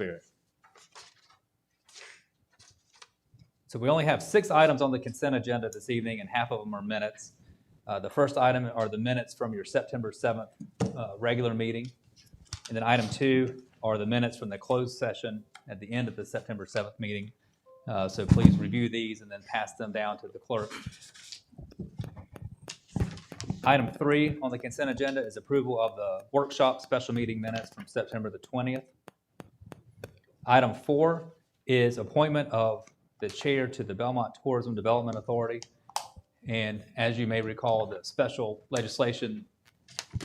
spirit. So we only have 6 items on the consent agenda this evening, and half of them are minutes. The first item are the minutes from your September 7th regular meeting. And then item 2 are the minutes from the closed session at the end of the September 7th meeting. So please review these and then pass them down to the clerk. Item 3 on the consent agenda is approval of the workshop special meeting minutes from September the 20th. Item 4 is appointment of the chair to the Belmont Tourism Development Authority. And as you may recall, the special legislation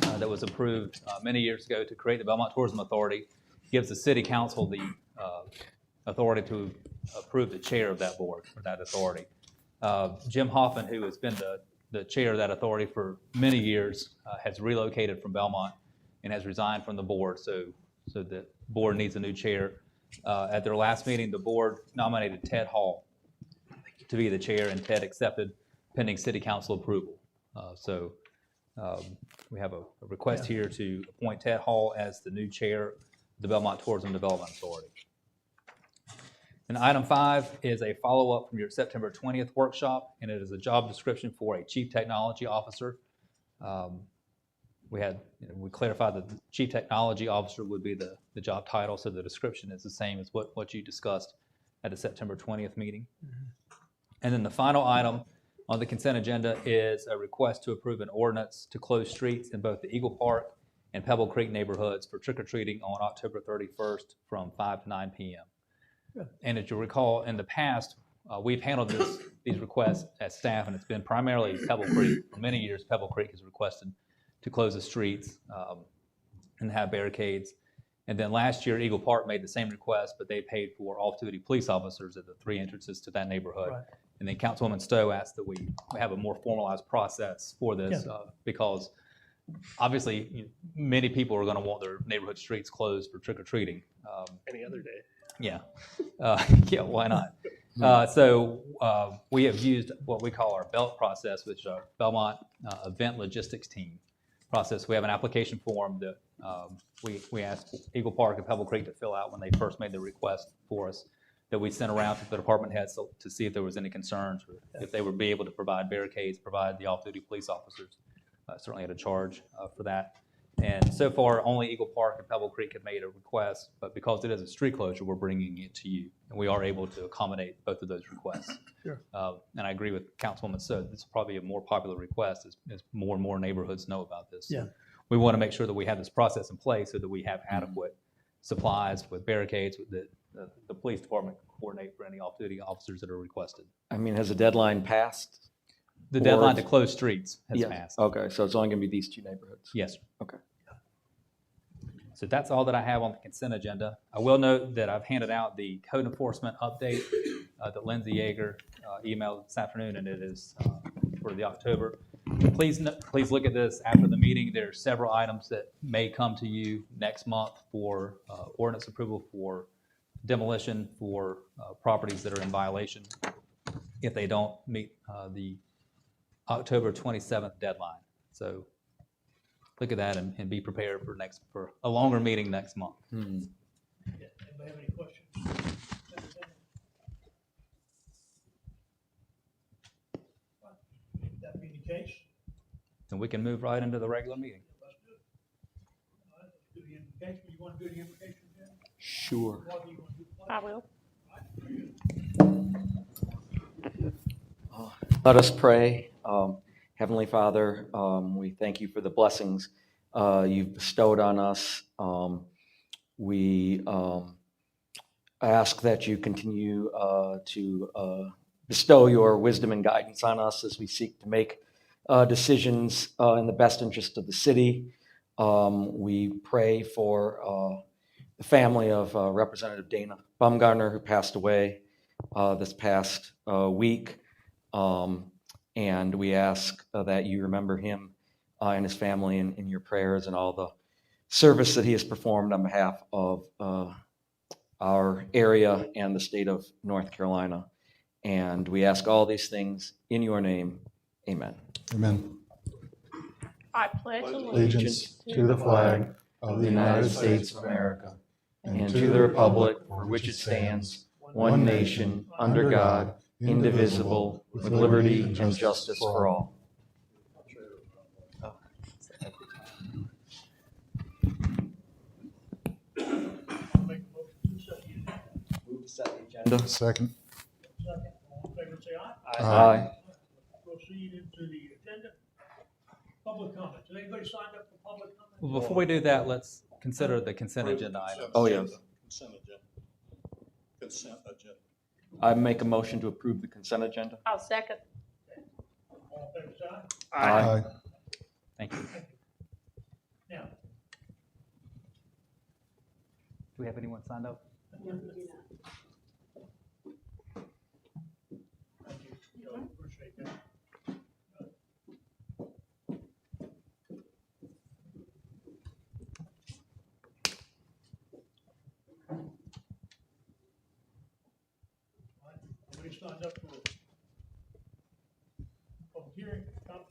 that was approved many years ago to create the Belmont Tourism Authority gives the city council the authority to approve the chair of that board or that authority. Jim Hoffman, who has been the chair of that authority for many years, has relocated from Belmont and has resigned from the board. So the board needs a new chair. At their last meeting, the board nominated Ted Hall to be the chair, and Ted accepted pending city council approval. We have a request here to appoint Ted Hall as the new chair of the Belmont Tourism Development Authority. And item 5 is a follow-up from your September 20th workshop, and it is a job description for a chief technology officer. We clarified that the chief technology officer would be the job title, so the description is the same as what you discussed at the September 20th meeting. Mm-hmm. And then the final item on the consent agenda is a request to approve an ordinance to close streets in both the Eagle Park and Pebble Creek neighborhoods for trick-or-treating on October 31st from 5 to 9 p.m. Yeah. And as you recall, in the past, we've handled these requests as staff, and it's been primarily Pebble Creek. For many years, Pebble Creek has requested to close the streets and have barricades. And then last year, Eagle Park made the same request, but they paid for off-duty police officers at the 3 entrances to that neighborhood. Right. And then Councilwoman Stowe asked that we have a more formalized process for this because obviously many people are going to want their neighborhood streets closed for trick-or-treating. Any other day. Yeah. Yeah, why not? We have used what we call our BELT process, which is our Belmont Event Logistics Team process. We have an application form that we asked Eagle Park and Pebble Creek to fill out when they first made the request for us, that we sent around to the department heads to see if there was any concerns or if they would be able to provide barricades, provide the off-duty police officers. Certainly had a charge for that. And so far, only Eagle Park and Pebble Creek have made a request, but because it is a street closure, we're bringing it to you. And we are able to accommodate both of those requests. Sure. And I agree with Councilwoman So. This is probably a more popular request as more and more neighborhoods know about this. Yeah. So we want to make sure that we have this process in place so that we have adequate supplies with barricades that the police department can coordinate for any off-duty officers that are requested. I mean, has the deadline passed? The deadline to close streets has passed. Okay, so it's only going to be these 2 neighborhoods? Yes, sir. Okay. So that's all that I have on the consent agenda. I will note that I've handed out the code enforcement update that Lindsay Yeager emailed this afternoon, and it is for the October. Please look at this after the meeting. There are several items that may come to you next month for ordinance approval for demolition for properties that are in violation if they don't meet the October 27th deadline. So look at that and be prepared for a longer meeting next month. Mm-hmm. Yeah. Anybody have any questions? That being the case, And we can move right into the regular meeting. let's do it. All right, let's do the invocation. You want to do the invocation, Jen? Sure. What do you want to do? I will. Let us pray. Heavenly Father, we thank you for the blessings you've bestowed on us. We ask that you continue to bestow your wisdom and guidance on us as we seek to make decisions in the best interest of the city. We pray for the family of Representative Dana Baumgartner, who passed away this past week. And we ask that you remember him and his family in your prayers and all the service that he has performed on behalf of our area and the state of North Carolina. And we ask all these things in your name. Amen. Amen. I pledge Allegiance to the flag of the United States of America and to the republic for which it stands, one nation, under God, indivisible, with liberty and justice for all. I'll make a motion to set the agenda. Move to set the agenda. Second. Second, all in favor, say aye. Aye. Proceed into the agenda. Public comments. Has anybody signed up for public comments? Well, before we do that, let's consider the consent agenda item. Oh, yeah. Consent agenda. Consent agenda. I make a motion to approve the consent agenda. I'll second. All in favor, say aye. Aye. Thank you. Now, Do we have anyone signed up? thank you. Joe, appreciate that. Nobody signed up for public hearing,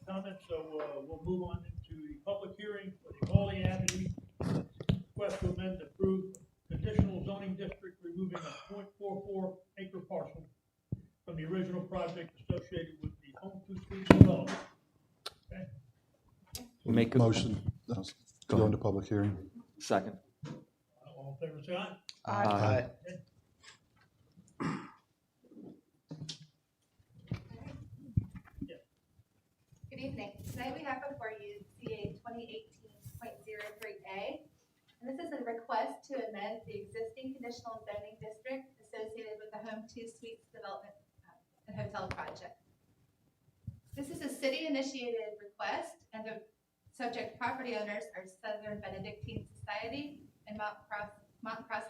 comments, so we'll move on into the public hearing for the Hawley Avenue request to amend the approved conditional zoning district, removing a .44 acre parcel from the original project associated with the home two suite development. Okay, Make a Motion. Go Go ahead. into public hearing. Second. all in favor, say aye. Aye. Good evening. Tonight we have before you ZA2018.03A. And this is a request to amend the existing conditional zoning district associated with the Home Two Suites development and hotel project. This is a city-initiated request, and the subject property owners are Southern Benedictine Society and Mount Cross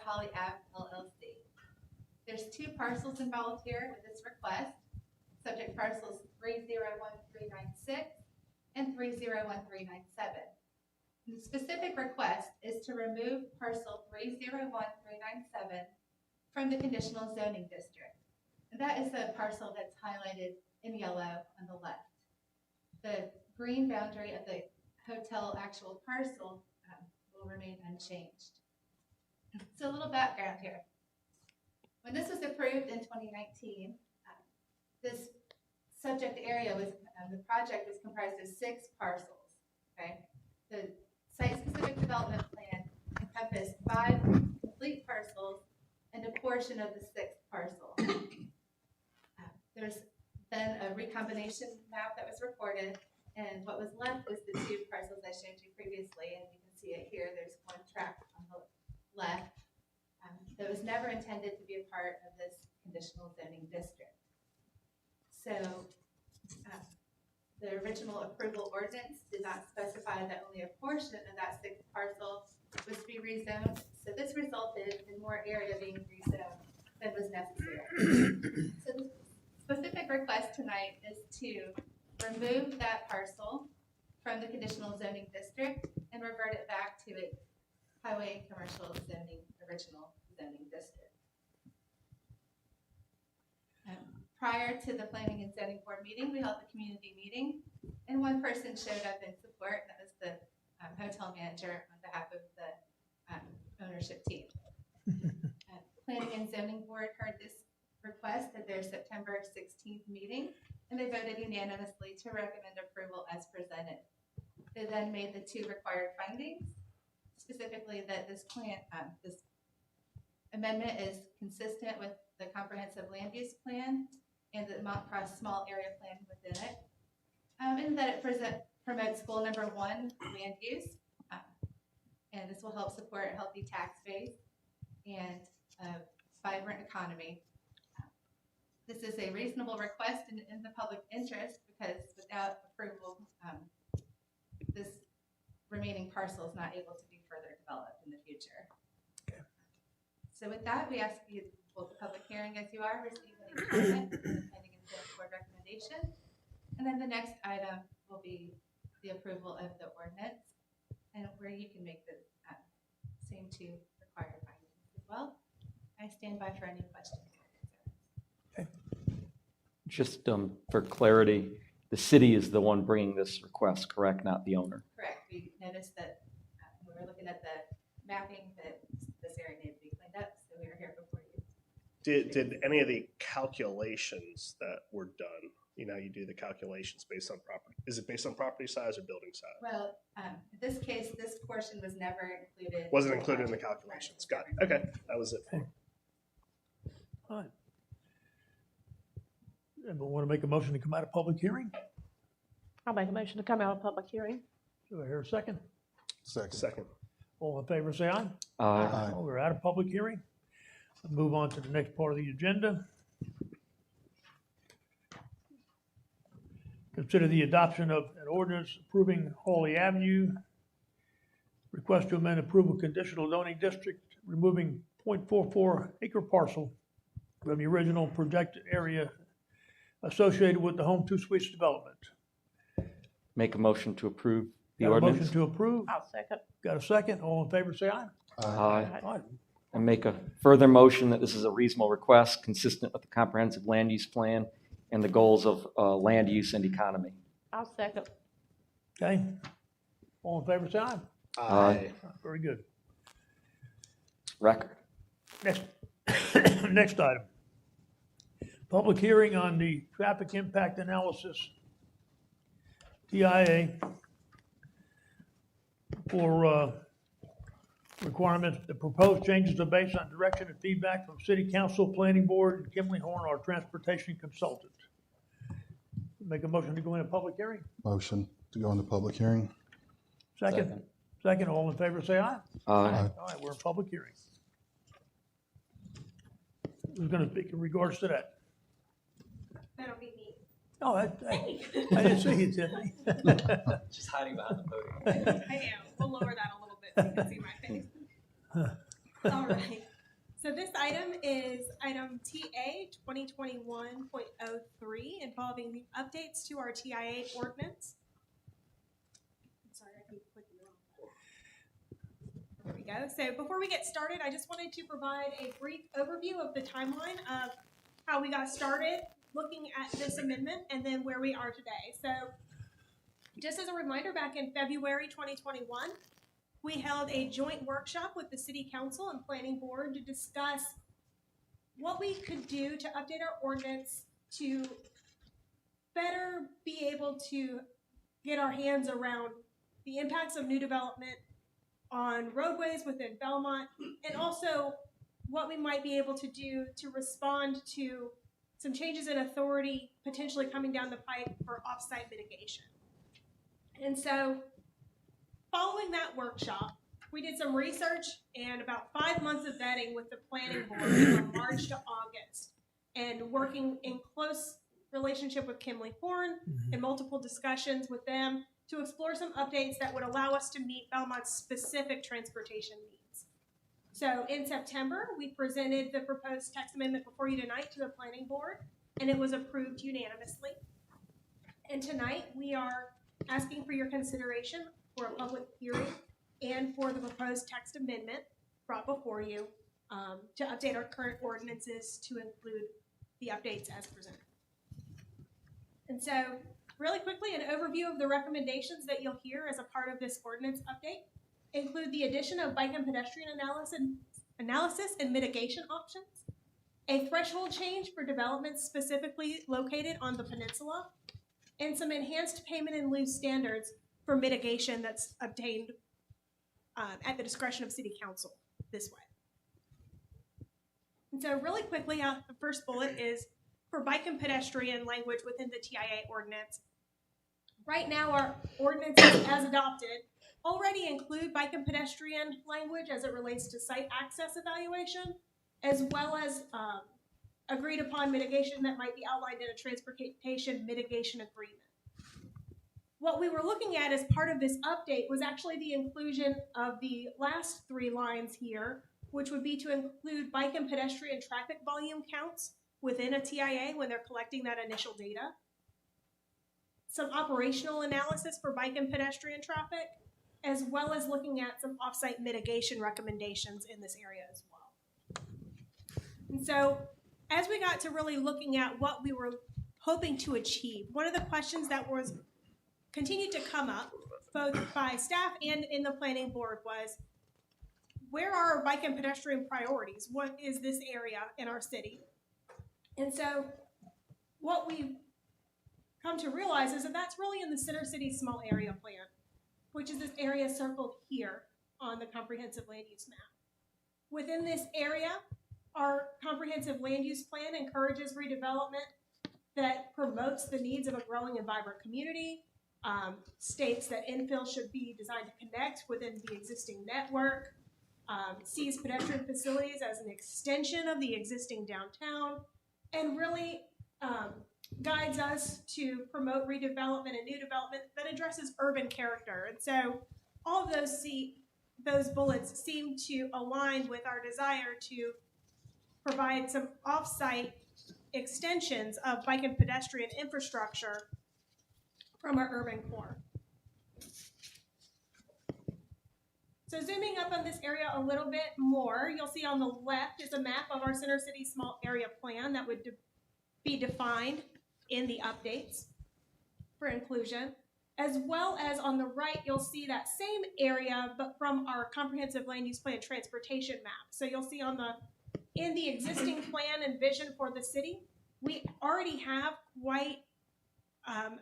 Hawley Ave LLC. There's two parcels involved here with this request. Subject parcels 301396 and 301397. The specific request is to remove parcel 301397 from the conditional zoning district. And that is the parcel that's highlighted in yellow on the left. The green boundary of the hotel actual parcel will remain unchanged. So a little background here. When this was approved in 2019, this subject area was, the project was comprised of 6 parcels, okay? The site-specific development plan encompassed 5 complete parcels and a portion of the 6th parcel. There's then a recombination map that was recorded, and what was left was the 2 parcels I showed you previously, and you can see it here. There's one tract on the left that was never intended to be a part of this conditional zoning district. So the original approval ordinance did not specify that only a portion of that 6th parcel was to be rezoned. So this resulted in more area being rezoned than was necessary. So the specific request tonight is to remove that parcel from the conditional zoning district and revert it back to its highway and commercial zoning, original zoning district. Prior to the planning and zoning board meeting, we held a community meeting, and one person showed up in support. That was the hotel manager on behalf of the ownership team. Planning and zoning board heard this request at their September 16th meeting, and they voted unanimously to recommend approval as presented. They then made the 2 required findings, specifically that this plan, this amendment is consistent with the comprehensive land use plan and the Mount Cross small area plan within it, and that it promotes goal number 1, land use, and this will help support a healthy tax base and a vibrant economy. This is a reasonable request in the public interest, because without approval, this remaining parcel is not able to be further developed in the future. Okay. So with that, we ask you to hold the public hearing as you are, receive any comment, pending and board recommendation. And then the next item will be the approval of the ordinance, and where you can make the same 2 required findings as well. I stand by for any questions. Just for clarity, the city is the one bringing this request, correct? Not the owner? Correct. We noticed that when we were looking at the mapping that this area needed to Did any of the calculations that were done, you know, you do the calculations based on property, is it based on property size or building size? Well, in this case, this portion was never included. Wasn't included in the calculations. Got it. Okay, that was it. All right. Anyone want to make a motion to come out of public hearing? I'll make a motion to come out of public hearing. Do I hear a second? Second. All in favor, say aye. Aye. Oh, we're out of public hearing. Move on to the next part of the agenda. Consider the adoption of an ordinance approving Hawley Avenue. Request to amend approval conditional zoning district, removing 0.44 acre parcel from the original projected area associated with the Home Two Suites development. Make a motion to approve the Got a ordinance. motion to approve? I'll second. Got a second? All in favor, say aye. Aye. Aye. And make a further motion that this is a reasonable request consistent with the comprehensive land use plan and the goals of land use and economy. I'll second. Okay. All in favor, say aye. Aye. Very good. Record. Next, next item. Public hearing on the traffic impact analysis, TIA, for requirements. The proposed changes are based on direction and feedback from City Council, Planning Board, and Kimley Horn, our transportation consultant. Make a motion to go into public hearing? Motion to go into public hearing. Second? Second, all in favor, say aye. Aye. All right, we're in public hearing. Who's gonna speak in regards to that? That'll be me. Oh, I didn't see you, Tiffany. Just hiding behind the podium. I know. We'll lower that a little bit so you can see my face. All right. So this item is item TA 2021.03 involving the updates to our TIA ordinance. I'm sorry, I keep clicking the wrong button. There we go. So before we get started, I just wanted to provide a brief overview of the timeline of how we got started looking at this amendment and then where we are today. So just as a reminder, back in February 2021, we held a joint workshop with the City Council and Planning Board to discuss what we could do to update our ordinance to better be able to get our hands around the impacts of new development on roadways within Belmont, and also what we might be able to do to respond to some changes in authority potentially coming down the pipe for off-site mitigation. And so following that workshop, we did some research and about 5 months of vetting with the planning board from March to August, and working in close relationship with Kimley Horn and multiple discussions with them to explore some updates that would allow us to meet Belmont's specific transportation needs. So in September, we presented the proposed text amendment before you tonight to the planning board, and it was approved unanimously. And tonight, we are asking for your consideration for a public hearing and for the proposed text amendment brought before you to update our current ordinances to include the updates as presented. And so, really quickly, an overview of the recommendations that you'll hear as a part of this ordinance update include the addition of bike and pedestrian analysis and mitigation options, a threshold change for developments specifically located on the peninsula, and some enhanced payment in lieu standards for mitigation that's obtained at the discretion of City Council this way. And so really quickly, the first bullet is for bike and pedestrian language within the TIA ordinance. Right now, our ordinances as adopted already include bike and pedestrian language as it relates to site access evaluation, as well as agreed upon mitigation that might be outlined in a transportation mitigation agreement. What we were looking at as part of this update was actually the inclusion of the last 3 lines here, which would be to include bike and pedestrian traffic volume counts within a TIA when they're collecting that initial data. Some operational analysis for bike and pedestrian traffic, as well as looking at some off-site mitigation recommendations in this area as well. And so as we got to really looking at what we were hoping to achieve, one of the questions that was continued to come up both by staff and in the planning board was, where are our bike and pedestrian priorities? What is this area in our city? And so what we've come to realize is that that's really in the Center City Small Area Plan, which is this area circled here on the comprehensive land use map. Within this area, our comprehensive land use plan encourages redevelopment that promotes the needs of a growing and vibrant community, states that infill should be designed to connect within the existing network, sees pedestrian facilities as an extension of the existing downtown, and really guides us to promote redevelopment and new development that addresses urban character. And so all of those bullets seem to align with our desire to provide some off-site extensions of bike and pedestrian infrastructure from our urban core. So zooming up on this area a little bit more, you'll see on the left is a map of our Center City Small Area Plan that would be defined in the updates for inclusion, as well as on the right, you'll see that same area, but from our comprehensive land use plan transportation map. So you'll see in the existing plan and vision for the city, we already have quite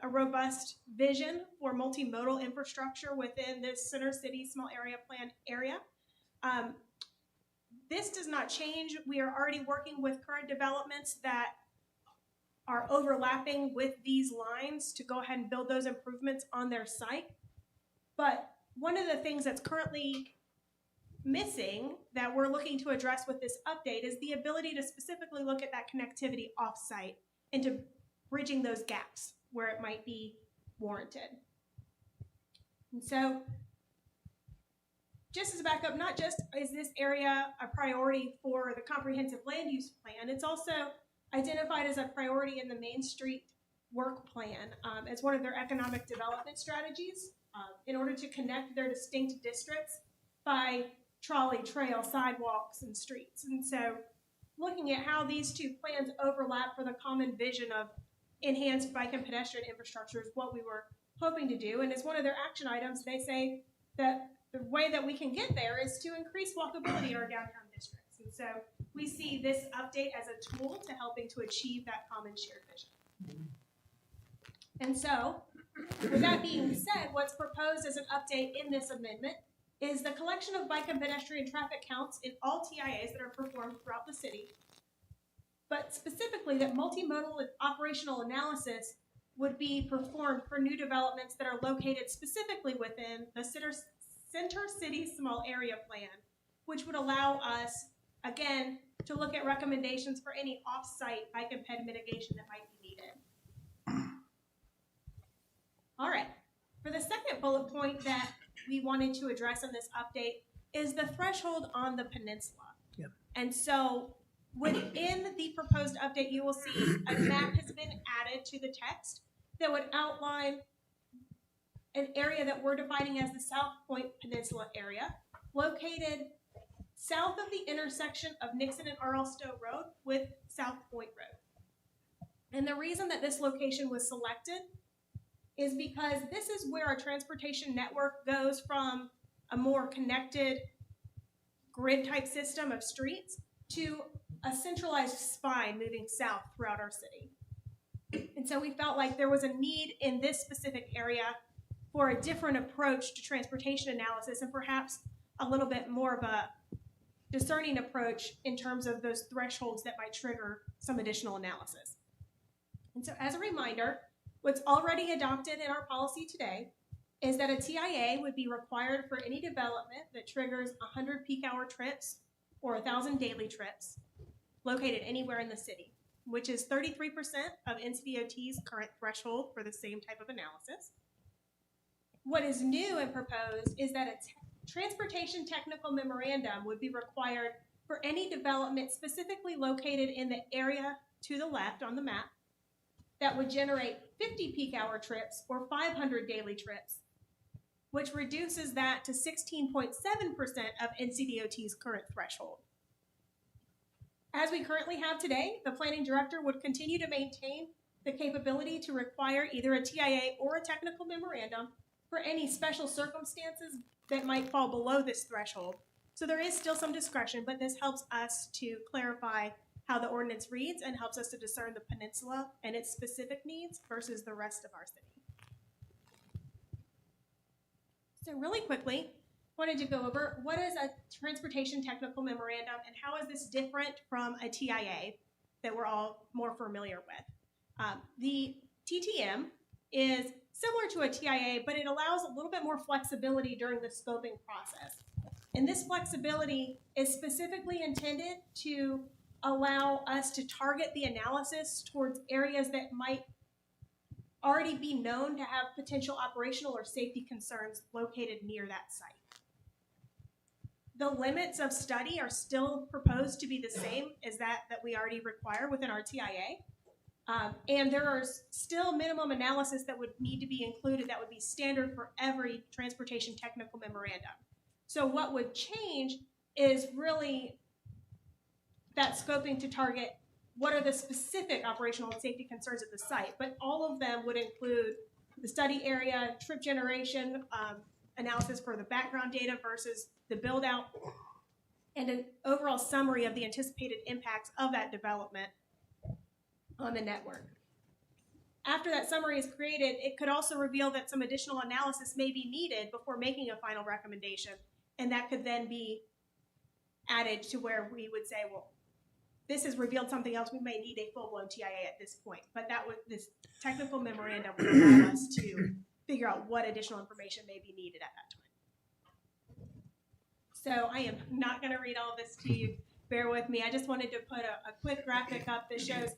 a robust vision for multimodal infrastructure within this Center City Small Area Plan area. This does not change. We are already working with current developments that are overlapping with these lines to go ahead and build those improvements on their site. But one of the things that's currently missing that we're looking to address with this update is the ability to specifically look at that connectivity off-site and to bridging those gaps where it might be warranted. And so just as a backup, not just is this area a priority for the comprehensive land use plan, it's also identified as a priority in the Main Street work plan as one of their economic development strategies in order to connect their distinct districts by trolley, trail, sidewalks, and streets. And so looking at how these two plans overlap for the common vision of enhanced bike and pedestrian infrastructure is what we were hoping to do. And as one of their action items, they say that the way that we can get there is to increase walkability in our downtown districts. And so we see this update as a tool to helping to achieve that common shared vision. And so, with that being said, what's proposed as an update in this amendment is the collection of bike and pedestrian traffic counts in all TIAs that are performed throughout the city, but specifically that multimodal and operational analysis would be performed for new developments that are located specifically within the Center City Small Area Plan, which would allow us, again, to look at recommendations for any off-site bike and ped mitigation that might be needed. All right, for the second bullet point that we wanted to address in this update is the threshold on the peninsula. Yep. And so within the proposed update, you will see a map has been added to the text that would outline an area that we're defining as the South Point Peninsula area, located south of the intersection of Nixon and R.L. Stowe Road with South Point Road. And the reason that this location was selected is because this is where our transportation network goes from a more connected grid type system of streets to a centralized spine moving south throughout our city. And so we felt like there was a need in this specific area for a different approach to transportation analysis and perhaps a little bit more of a discerning approach in terms of those thresholds that might trigger some additional analysis. And so as a reminder, what's already adopted in our policy today is that a TIA would be required for any development that triggers 100 peak hour trips or 1,000 daily trips located anywhere in the city, which is 33% of NCDOT's current threshold for the same type of analysis. What is new and proposed is that a transportation technical memorandum would be required for any development specifically located in the area to the left on the map that would generate 50 peak hour trips or 500 daily trips, which reduces that to 16.7% of NCDOT's current threshold. As we currently have today, the planning director would continue to maintain the capability to require either a TIA or a technical memorandum for any special circumstances that might fall below this threshold, So there is still some discretion, but this helps us to clarify how the ordinance reads and helps us to discern the peninsula and its specific needs versus the rest of our city. So really quickly, wanted to go over what is a transportation technical memorandum and how is this different from a TIA that we're all more familiar with. The TTM is similar to a TIA, but it allows a little bit more flexibility during the scoping process. And this flexibility is specifically intended to allow us to target the analysis towards areas that might already be known to have potential operational or safety concerns located near that site. The limits of study are still proposed to be the same as that we already require within our TIA. And there are still minimum analysis that would need to be included that would be standard for every transportation technical memorandum. So what would change is really that scoping to target what are the specific operational and safety concerns at the site, but all of them would include the study area, trip generation, analysis for the background data versus the build out, and an overall summary of the anticipated impacts of that development on the network. After that summary is created, it could also reveal that some additional analysis may be needed before making a final recommendation, and that could then be added to where we would say, well, this has revealed something else, we may need a full-blown TIA at this point, but this technical memorandum would allow us to figure out what additional information may be needed at that time. So I am not going to read all of this to you, bear with me. I just wanted to put a quick graphic up that shows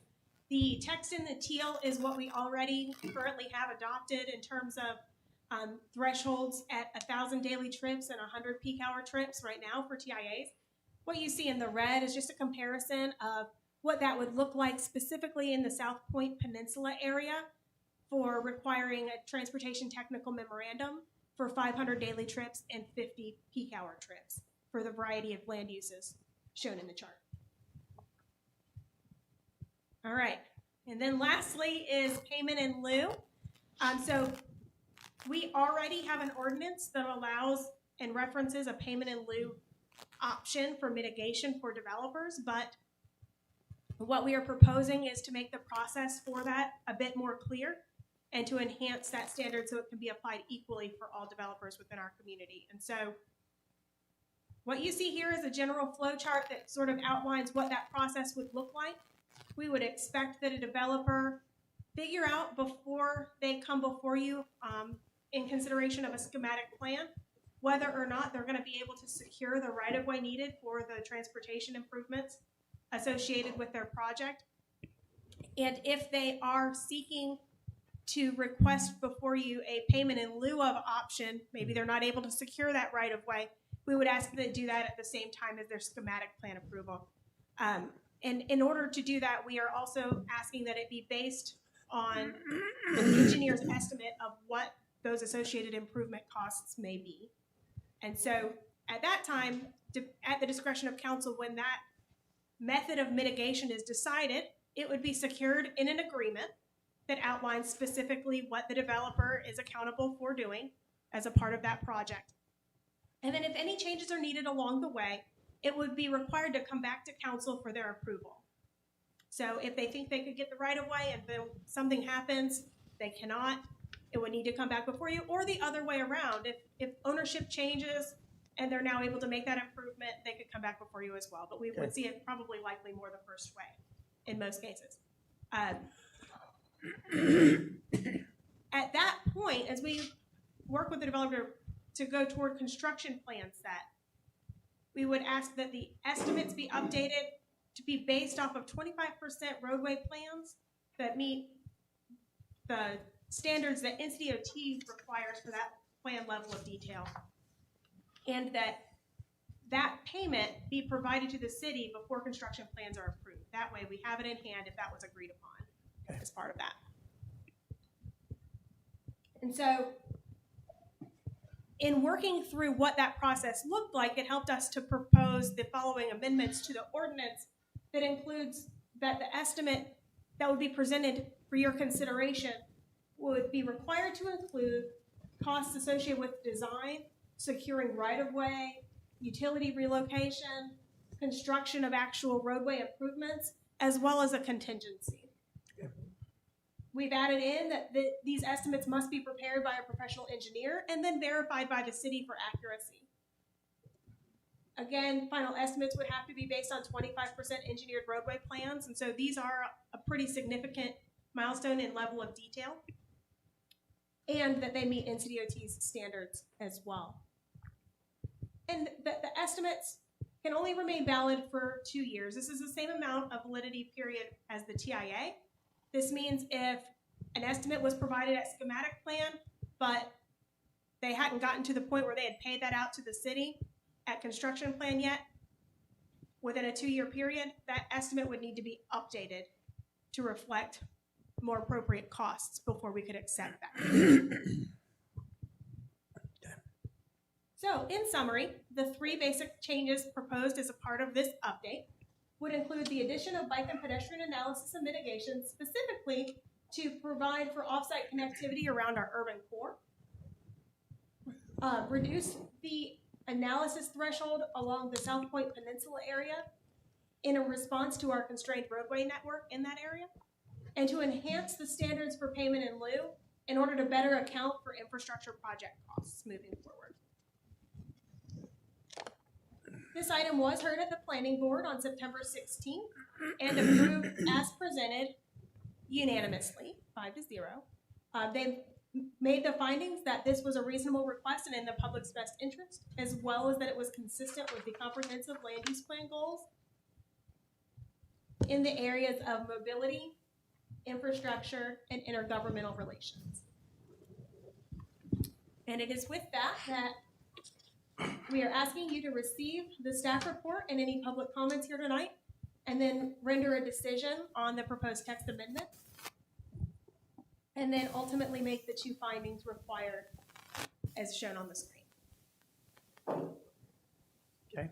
the text in the teal is what we already currently have adopted in terms of thresholds at 1,000 daily trips and 100 peak hour trips right now for TIAs. What you see in the red is just a comparison of what that would look like specifically in the South Point Peninsula area for requiring a transportation technical memorandum for 500 daily trips and 50 peak hour trips for the variety of land uses shown in the chart. All right, and then lastly is payment in lieu. So we already have an ordinance that allows and references a payment in lieu option for mitigation for developers, but what we are proposing is to make the process for that a bit more clear and to enhance that standard so it can be applied equally for all developers within our community. And so what you see here is a general flow chart that sort of outlines what that process would look like. We would expect that a developer figure out before they come before you in consideration of a schematic plan whether or not they're going to be able to secure the right-of-way needed for the transportation improvements associated with their project. And if they are seeking to request before you a payment in lieu of option, maybe they're not able to secure that right-of-way, we would ask that they do that at the same time as their schematic plan approval. And in order to do that, we are also asking that it be based on the engineer's estimate of what those associated improvement costs may be. And so at that time, at the discretion of council, when that method of mitigation is decided, it would be secured in an agreement that outlines specifically what the developer is accountable for doing as a part of that project. And then if any changes are needed along the way, it would be required to come back to council for their approval. So if they think they could get the right of way and then something happens, they cannot, it would need to come back before you, or the other way around. If ownership changes and they're now able to make that improvement, they could come back before you as well. But we would see it probably likely more the first way in most cases. At that point, as we work with the developer to go toward construction plan set, we would ask that the estimates be updated to be based off of 25% roadway plans that meet the standards that NCDOT requires for that plan level of detail. And that payment be provided to the city before construction plans are approved. That way we have it in hand if that was agreed upon as part of that. And so in working through what that process looked like, it helped us to propose the following amendments to the ordinance that includes that the estimate that would be presented for your consideration would be required to include costs associated with design, securing right-of-way, utility relocation, construction of actual roadway improvements, as well as a contingency. We've added in that these estimates must be prepared by a professional engineer and then verified by the city for accuracy. Again, final estimates would have to be based on 25% engineered roadway plans, and so these are a pretty significant milestone in level of detail, and that they meet NCDOT's standards as well. And the estimates can only remain valid for 2 years. This is the same amount of validity period as the TIA. This means if an estimate was provided at schematic plan, but they hadn't gotten to the point where they had paid that out to the city at construction plan yet, within a 2-year period, that estimate would need to be updated to reflect more appropriate costs before we could accept that. So, in summary, the 3 basic changes proposed as a part of this update would include the addition of bike and pedestrian analysis and mitigation, specifically to provide for off-site connectivity around our urban core, reduce the analysis threshold along the South Point Peninsula area in a response to our constrained roadway network in that area, and to enhance the standards for payment in lieu in order to better account for infrastructure project costs moving forward. This item was heard at the Planning Board on September 16th and approved as presented unanimously, 5-0. They made the findings that this was a reasonable request and in the public's best interest, as well as that it was consistent with the comprehensive land use plan goals in the areas of mobility, infrastructure, and intergovernmental relations. And it is with that we are asking you to receive the staff report and any public comments here tonight, and then render a decision on the proposed text amendment, and then ultimately make the 2 findings required as shown on the screen. Okay.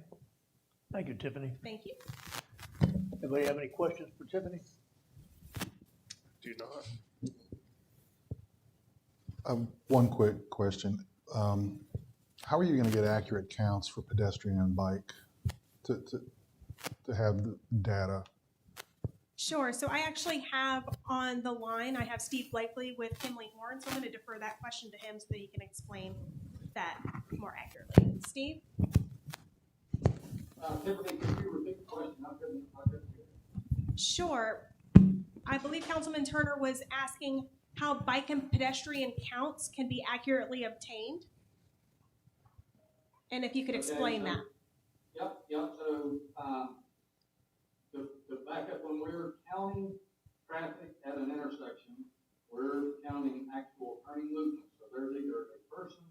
Thank you, Tiffany. Thank you. Anybody have any questions for Tiffany? Do not. One quick question. How are you going to get accurate counts for pedestrian and bike to have the data? Sure. So I actually have on the line, I have Steve Blakely with Kinley Horn, so I'm going to defer that question to him so that he can explain that more accurately. Steve? Tiffany, could you repeat the question? I couldn't hear. Sure. I believe Councilman Turner was asking how bike and pedestrian counts can be accurately obtained. And if you could explain that. Yep. So to back up, when we're counting traffic at an intersection, we're counting actual turning movement. So there's either a person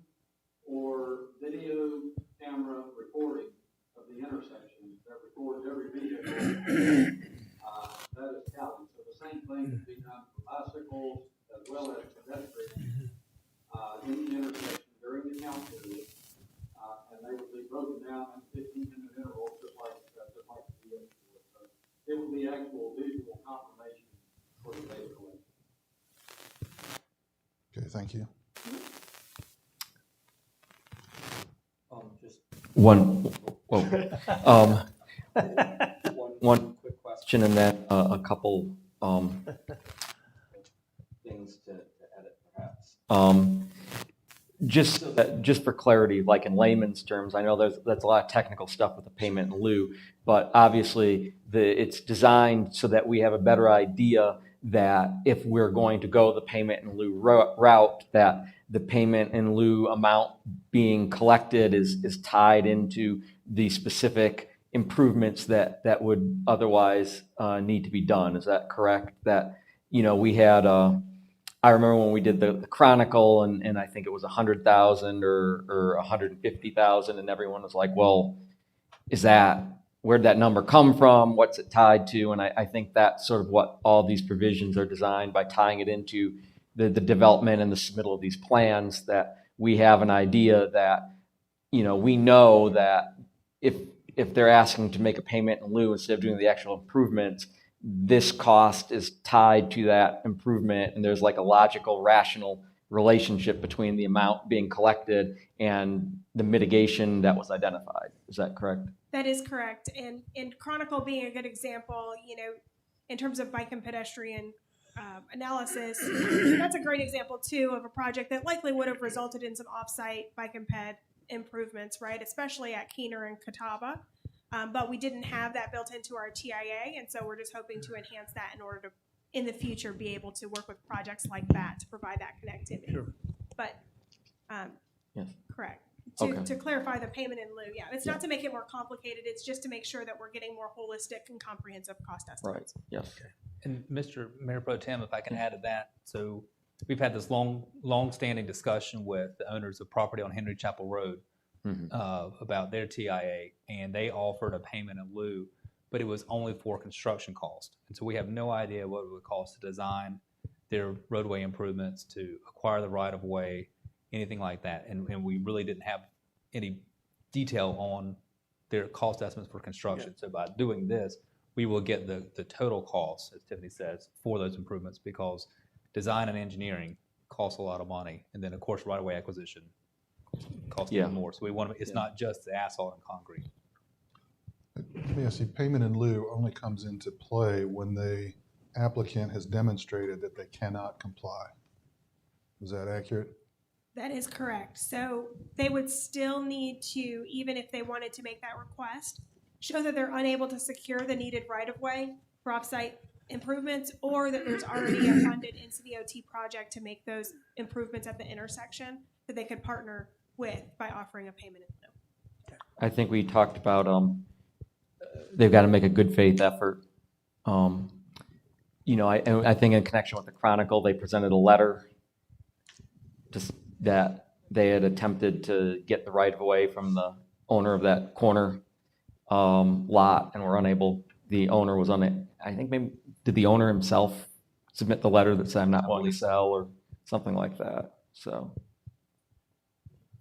or video camera recording of the intersection that records every vehicle. That is counting. So the same thing can be done for bicycles as well as pedestrians in the intersection during the count period. And they would be broken down in 15-minute intervals, just like the vehicle. So it would be actual visual confirmation for the data collection. Okay, thank you. Just one quick question, and then a couple things to edit, perhaps. Just for clarity, like in layman's terms, I know that's a lot of technical stuff with the payment in lieu, but obviously it's designed so that we have a better idea that if we're going to go the payment in lieu route, that the payment in lieu amount being collected is tied into the specific improvements that would otherwise need to be done. Is that correct? That, we had I remember when we did the Chronicle, and I think it was 100,000 or 150,000, and everyone was like, well, where'd that number come from? What's it tied to? And I think that's sort of what all these provisions are designed, by tying it into the development and the submittal of these plans, that we have an idea that, we know that if they're asking to make a payment in lieu instead of doing the actual improvements, this cost is tied to that improvement, and there's like a logical, rational relationship between the amount being collected and the mitigation that was identified. Is that correct? That is correct. And Chronicle being a good example, you know, in terms of bike and pedestrian analysis, that's a great example too of a project that likely would have resulted in some offsite bike and ped improvements, right? Especially at Keener and Catawba. But we didn't have that built into our TIA, and so we're just hoping to enhance that in order to, in the future, be able to work with projects like that to provide that connectivity. Sure. But, Yes. correct. Okay. To clarify the payment in lieu, yeah, it's not to make it more complicated, it's just to make sure that we're getting more holistic and comprehensive cost Right, estimates. yes. And Mr. Mayor Pro Tem, if I can add to that, so we've had this long-standing discussion with the owners of property on Henry Chapel Road about their TIA, and they offered a payment in lieu, but it was only for construction cost. And so we have no idea what it would cost to design their roadway improvements, to acquire the right-of-way, anything like that. And we really didn't have any detail on their cost estimates for construction. So by doing this, we will get the total cost, as Tiffany says, for those improvements, because design and engineering costs a lot of money. And then, of course, right-of-way acquisition costs even more. So we want to, it's not just the asphalt and concrete. Let me ask you, payment in lieu only comes into play when the applicant has demonstrated that they cannot comply. Is that accurate? That is correct. So they would still need to, even if they wanted to make that request, show that they're unable to secure the needed right-of-way for offsite improvements, or that there's already a funded NCDOT project to make those improvements at the intersection that they could partner with by offering a payment in lieu. I think we talked about they've got to make a good faith effort. You know, I think in connection with the Chronicle, they presented a letter just that they had attempted to get the right of way from the owner of that corner lot and were unable. The owner was I think maybe, did the owner himself submit the letter that said I'm not willing to sell or something like that? So.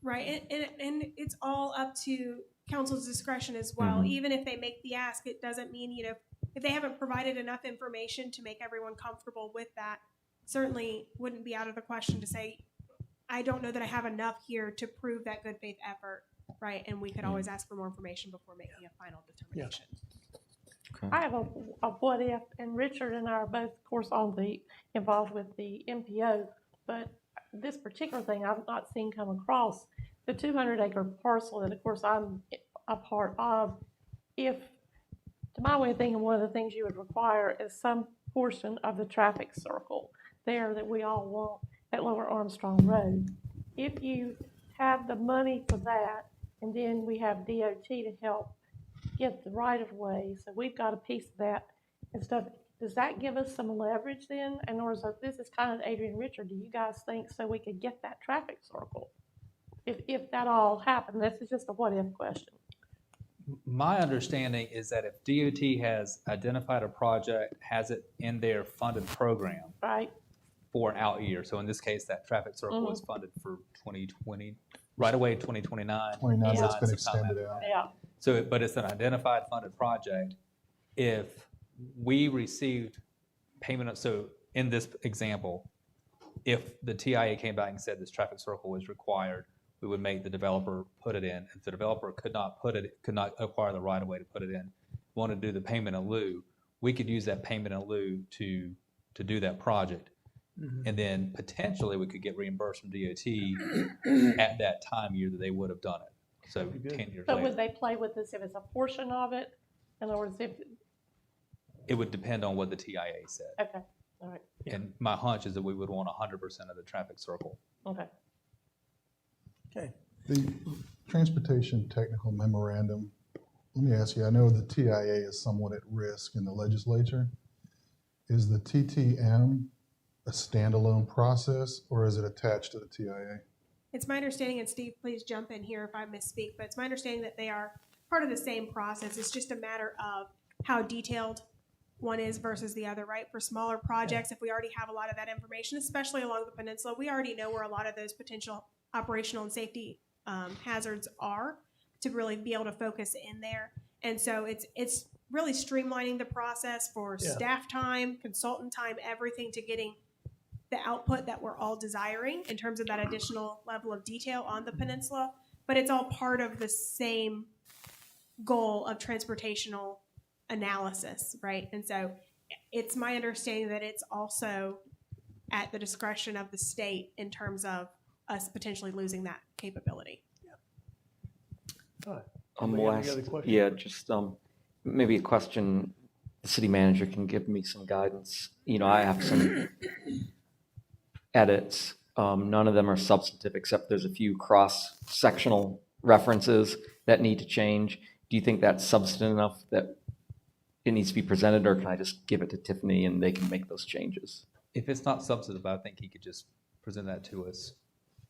Right, and it's all up to council's discretion as well. Even if they make the ask, it doesn't mean, you know, if they haven't provided enough information to make everyone comfortable with that, certainly wouldn't be out of the question to say, I don't know that I have enough here to prove that good faith effort, right? And we could always ask for more information before making a final determination. I have a what if, and Richard and I are both, of course, involved with the MPO, but this particular thing I've not seen come across. The 200-acre parcel that, of course, I'm a part of, if, to my way of thinking, one of the things you would require is some portion of the traffic circle there that we all want at Lower Armstrong Road. If you have the money for that, and then we have DOT to help get the right-of-way, so we've got a piece of that and stuff, does that give us some leverage then? And or so this is kind of Adrian Richard, do you guys think so we could get that traffic circle? If that all happened, this is just a what-if question. My understanding is that if DOT has identified a project, has it in their funded program Right? for an out year, so in this case, that traffic circle is funded for 2020, right away 2029. 29, that's been sometime extended after out. that. Yeah. So, but it's an identified funded project. If we received payment, so in this example, if the TIA came back and said this traffic circle was required, we would make the developer put it in. If the developer could not acquire the right of way to put it in, wanted to do the payment in lieu, we could use that payment in lieu to do that project. And then potentially we could get reimbursed from DOT at that time year that they would have done it. So 10 years So later. would they play with this if it's a portion of it? In other words, if, It would depend on what the TIA said. okay, all right, And my hunch is that we would want 100% of the traffic circle. okay. Okay. The Transportation Technical Memorandum, let me ask you, I know the TIA is somewhat at risk in the legislature. Is the TTM a standalone process, or is it attached to the TIA? It's my understanding, and Steve, please jump in here if I misspeak, but it's my understanding that they are part of the same process. It's just a matter of how detailed one is versus the other, right? For smaller projects, if we already have a lot of that information, especially along the peninsula, we already know where a lot of those potential operational and safety hazards are to really be able to focus in there. And so it's really streamlining the process for staff time, consultant time, everything to getting the output that we're all desiring in terms of that additional level of detail on the peninsula, but it's all part of the same goal of transportational analysis, right? And so it's my understanding that it's also at the discretion of the state in terms of us potentially losing that capability. All right. We'll Anybody have any ask- other questions? Yeah, just maybe a question, the city manager can give me some guidance. You know, I have some edits. None of them are substantive, except there's a few cross-sectional references that need to change. Do you think that's substantive enough that it needs to be presented, or can I just give it to Tiffany and they can make those changes? If it's not substantive, I think he could just present that to us.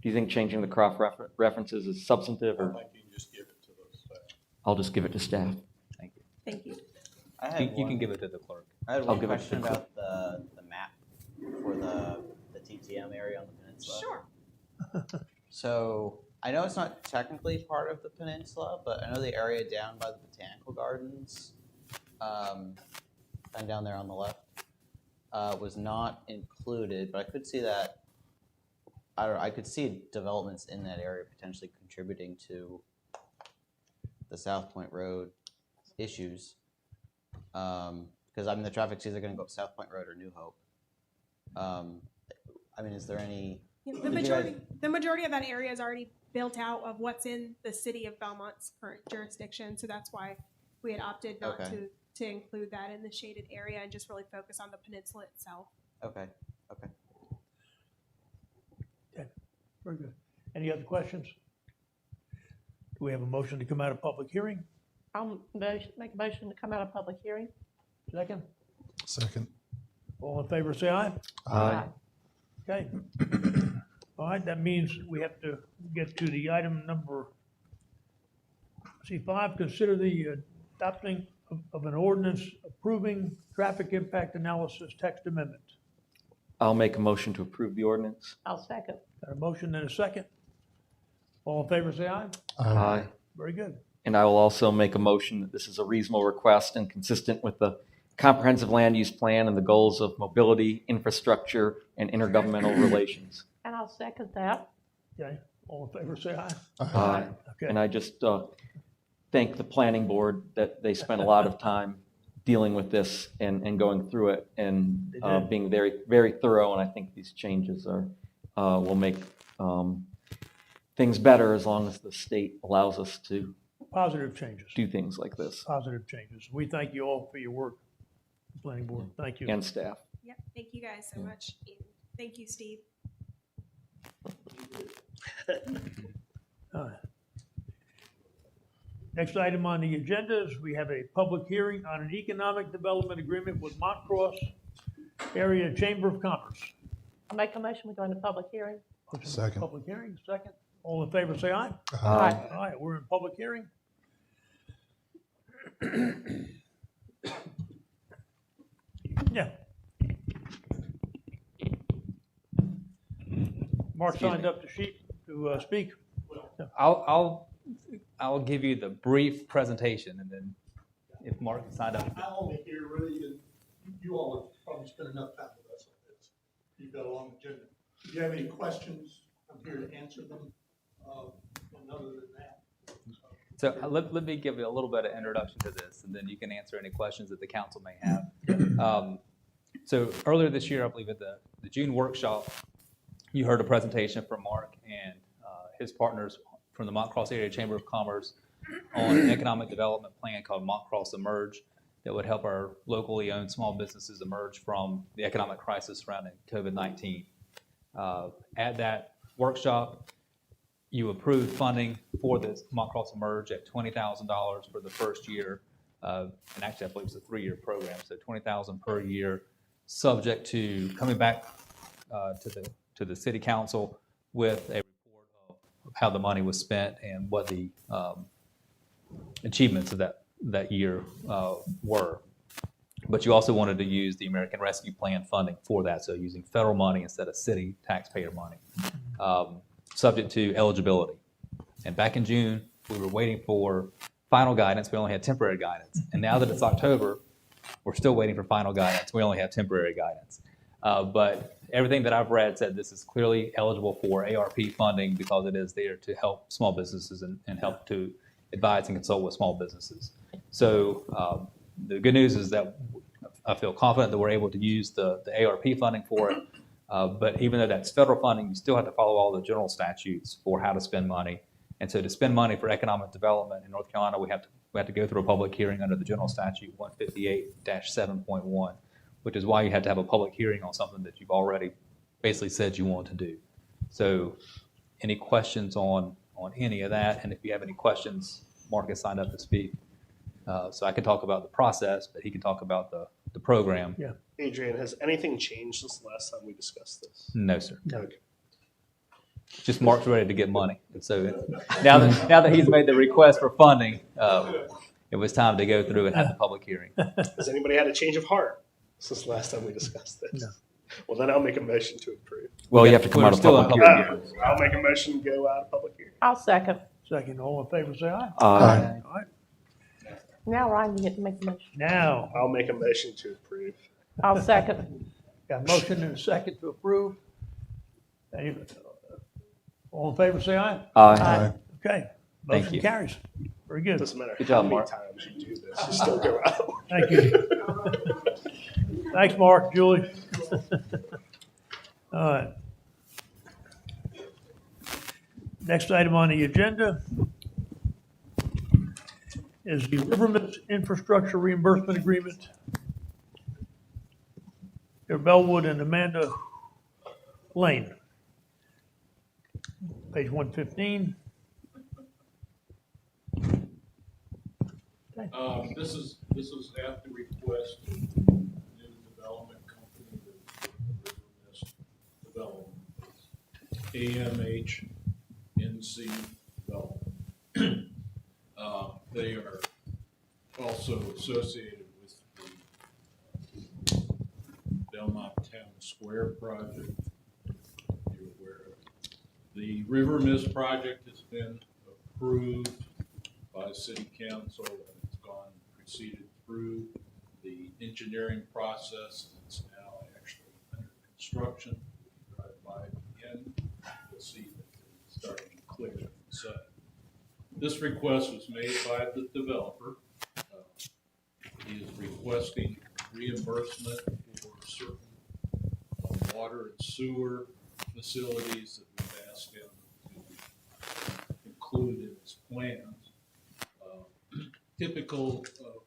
Do you think changing the cross references is substantive, I or think you can just give it to those staff. I'll just give it to staff? Thank you. Thank you. I had You one, can give it to the clerk. I had I'll one give it to question the clerk. about the map for the TTM area on the peninsula. Sure. So I know it's not technically part of the peninsula, but I know the area down by the botanical gardens, and down there on the left, was not included, but I could see that. I don't know, I could see developments in that area potentially contributing to the South Point Road issues. Because I mean, the traffic's either going to go up South Point Road or New Hope. I mean, is there any? Yeah, Did you guys- the majority of that area is already built out of what's in the city of Belmont's current jurisdiction, so that's why we had opted not Okay. to include that in the shaded area and just really focus on the peninsula itself. Okay. Okay. Very good. Any other questions? Do we have a motion to come out of public hearing? I'll make a motion to come out of public hearing. Second? Second. All in favor, say aye. Aye. Okay. All right, that means we have to get to the item number C5, consider the adopting of an ordinance approving traffic impact analysis text amendment. I'll make a motion to approve the ordinance. I'll second. Got a motion and a second. All in favor, say aye. Aye. Very good. And I will also make a motion that this is a reasonable request and consistent with the comprehensive land use plan and the goals of mobility, infrastructure, and intergovernmental relations. And I'll second that. Okay, all in favor, say aye. Aye. Okay, And I just thank the planning board that they spent a lot of time dealing with this and going through it and They did. being very, very thorough. And I think these changes are will make things better as long as the state allows us to positive changes, do things like this, positive changes. We thank you all for your work, planning board. Thank you. and staff. Yep, thank you guys so much. And thank you, Steve. All right. Next item on the agenda is we have a public hearing on an economic development agreement with Montcross Area Chamber of Commerce. I'll make a motion, we go into public hearing. Second. Public hearing, second. All in favor, say aye. Aye. All right, we're in public hearing. Yeah. Mark Excuse signed me. up to speak. I'll give you the brief presentation, and then if Mark can sign up. I only hear really, you all have probably spent enough time with us on this. You've got a long agenda. If you have any questions, I'm here to answer them. And other than that. So let me give you a little bit of introduction to this, and then you can answer any questions that the council may have. So earlier this year, I believe at the June workshop, you heard a presentation from Mark and his partners from the Montcross Area Chamber of Commerce on an economic development plan called Montcross Emerge that would help our locally owned small businesses emerge from the economic crisis surrounding COVID-19. At that workshop, you approved funding for this Montcross Emerge at $20,000 for the first year. And actually, I believe it's a 3-year program, so $20,000 per year, subject to coming back to the city council with a report of how the money was spent and what the achievements of that year were. But you also wanted to use the American Rescue Plan funding for that, so using federal money instead of city taxpayer money, subject to eligibility. And back in June, we were waiting for final guidance. We only had temporary guidance. And now that it's October, we're still waiting for final guidance. We only have temporary guidance. But everything that I've read said this is clearly eligible for ARP funding because it is there to help small businesses and help to advise and consult with small businesses. So the good news is that I feel confident that we're able to use the ARP funding for it. But even though that's federal funding, you still have to follow all the general statutes for how to spend money. And so to spend money for economic development in North Carolina, we have to go through a public hearing under the general statute 158-7.1, which is why you have to have a public hearing on something that you've already basically said you want to do. So any questions on any of that? And if you have any questions, Mark has signed up to speak. So I can talk about the process, but he can talk about the program. Yeah. Adrian, has anything changed since the last time we discussed this? No, sir. Okay. Just Mark's ready to get money. And so now that he's made the request for funding, it was time to go through and have the public hearing. Has anybody had a change of heart since the last time we discussed this? No. Well, then I'll make a motion to approve. Well, you have to come We're out of still in public public hearing. hearing. I'll make a motion to go out of public hearing. I'll second. Second, all in favor, say aye. Aye. All right, Now, Ryan, you get to make the motion. now, I'll make a motion to approve. I'll second. got a motion and a second to approve. Any- All in favor, say aye. Aye. Okay, Thank motion you. carries. Very good. Doesn't matter Good how job, many Mark. times you do this, you still go out. Thank you. Thanks, Mark, Julie. All right. Next item on the agenda is the Riverman Infrastructure Reimbursement Agreement. Here, Bellwood and Amanda Lane. Page 115. This is at the request of the new development company that this development, AMH NC Development. They are also associated with the Belmont Town Square project. You're aware of it. The River Mist project has been approved by City Council, and it's proceeded through the engineering process. It's now actually under construction. If you drive by it again, you'll see that it's starting to clear inside. This request was made by the developer. He is requesting reimbursement for certain water and sewer facilities that we've asked him to include in his plans. Typical of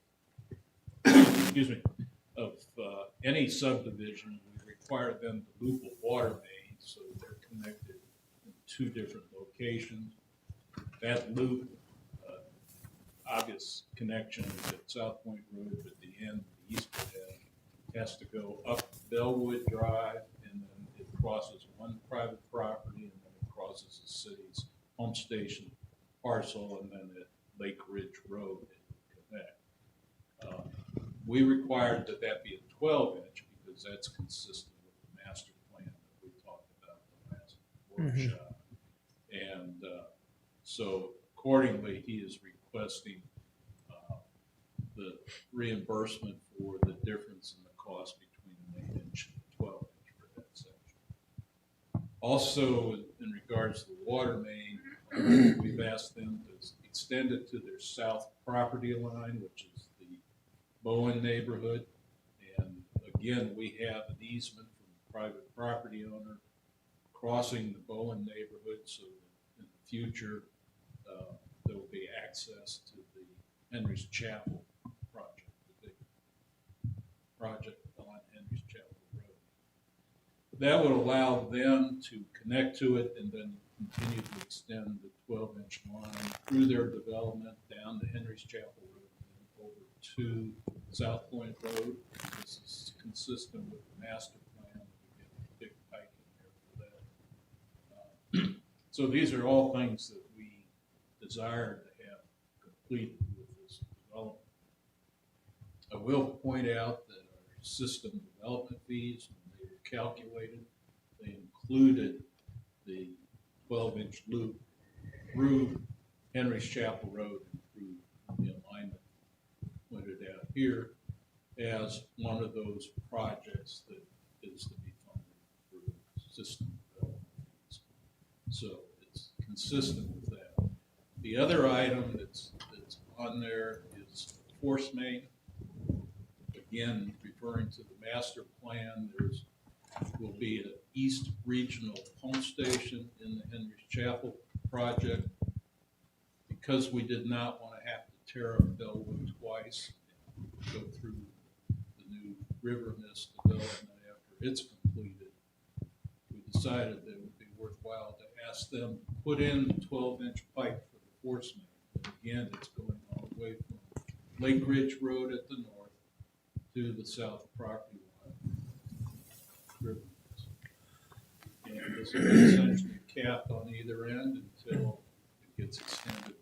any subdivision, we require them to loop a water main so that they're connected in two different locations. That loop, obvious connection is at South Point Road, but the end, the eastern end, has to go up Bellwood Drive, and then it crosses one private property, and then it crosses the city's pump station parcel, and then at Lake Ridge Road. We required that be a 12-inch because that's consistent with the master plan that we talked about in the last workshop. And so accordingly, he is requesting the reimbursement for the difference in the cost between an 8-inch and 12-inch for that section. Also, in regards to the water main, we've asked them to extend it to their south property line, which is the Bowen neighborhood. And again, we have an easement from the private property owner crossing the Bowen neighborhood so that in the future there will be access to the Henry's Chapel project, the big project on Henry's Chapel Road. That would allow them to connect to it and then continue to extend the 12-inch line through their development down to Henry's Chapel Road and over to South Point Road. This is consistent with the master plan. We get a big pike in there for that. So these are all things that we desire to have completed with this development. I will point out that our system development fees, when they were calculated, they included the 12-inch loop through Henry's Chapel Road and through the alignment pointed out here as one of those projects that is to be funded through system development fees. So it's consistent with that. The other item that's on there is force main. Again, referring to the master plan, will be an East Regional Pump Station in the Henry's Chapel project. Because we did not want to have to tear up Bellwood twice and go through the new river mist development after it's completed, we decided that it would be worthwhile to ask them to put in the 12-inch pipe for the force main. And again, it's going all the way from Lake Ridge Road at the north to the south property line. River mist. And this will be essentially capped on either end until it gets extended.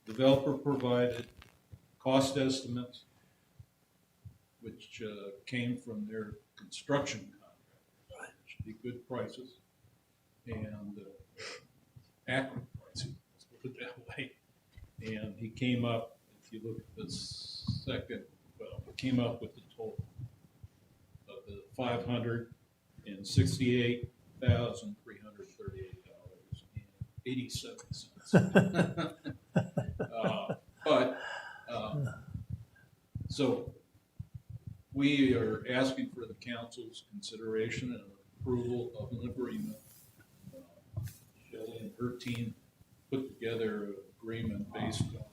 Developer provided cost estimates, which came from their construction contractors, which should be good prices, and accurate pricing, let's put it that way. And he came up, if you look at this second, well, he came up with the total of the $568,338.87. So we are asking for the council's consideration and approval of an agreement. Shelley and her team put together an agreement based on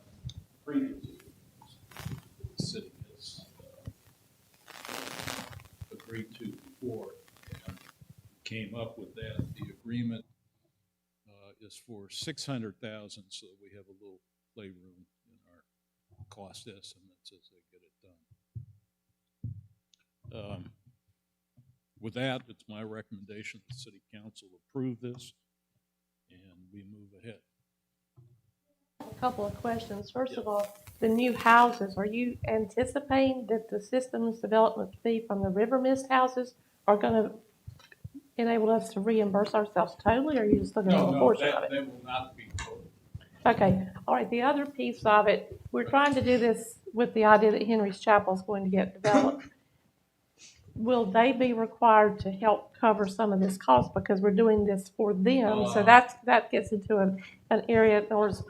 previous agreements that the city has agreed to before, and came up with that. The agreement is for $600,000, so that we have a little playroom in our cost estimates as they get it done. With that, it's my recommendation the city council approve this, and we move ahead. A couple of questions. First of all, the new houses, are you anticipating that the systems development fee from the river mist houses are going to enable us to reimburse ourselves totally, or are you just looking at a portion of it? That will not be total. Okay, all right, the other piece of it, we're trying to do this with the idea that Henry's Chapel is going to get developed. Will they be required to help cover some of this cost because we're doing this for them? So that gets into an area, or is,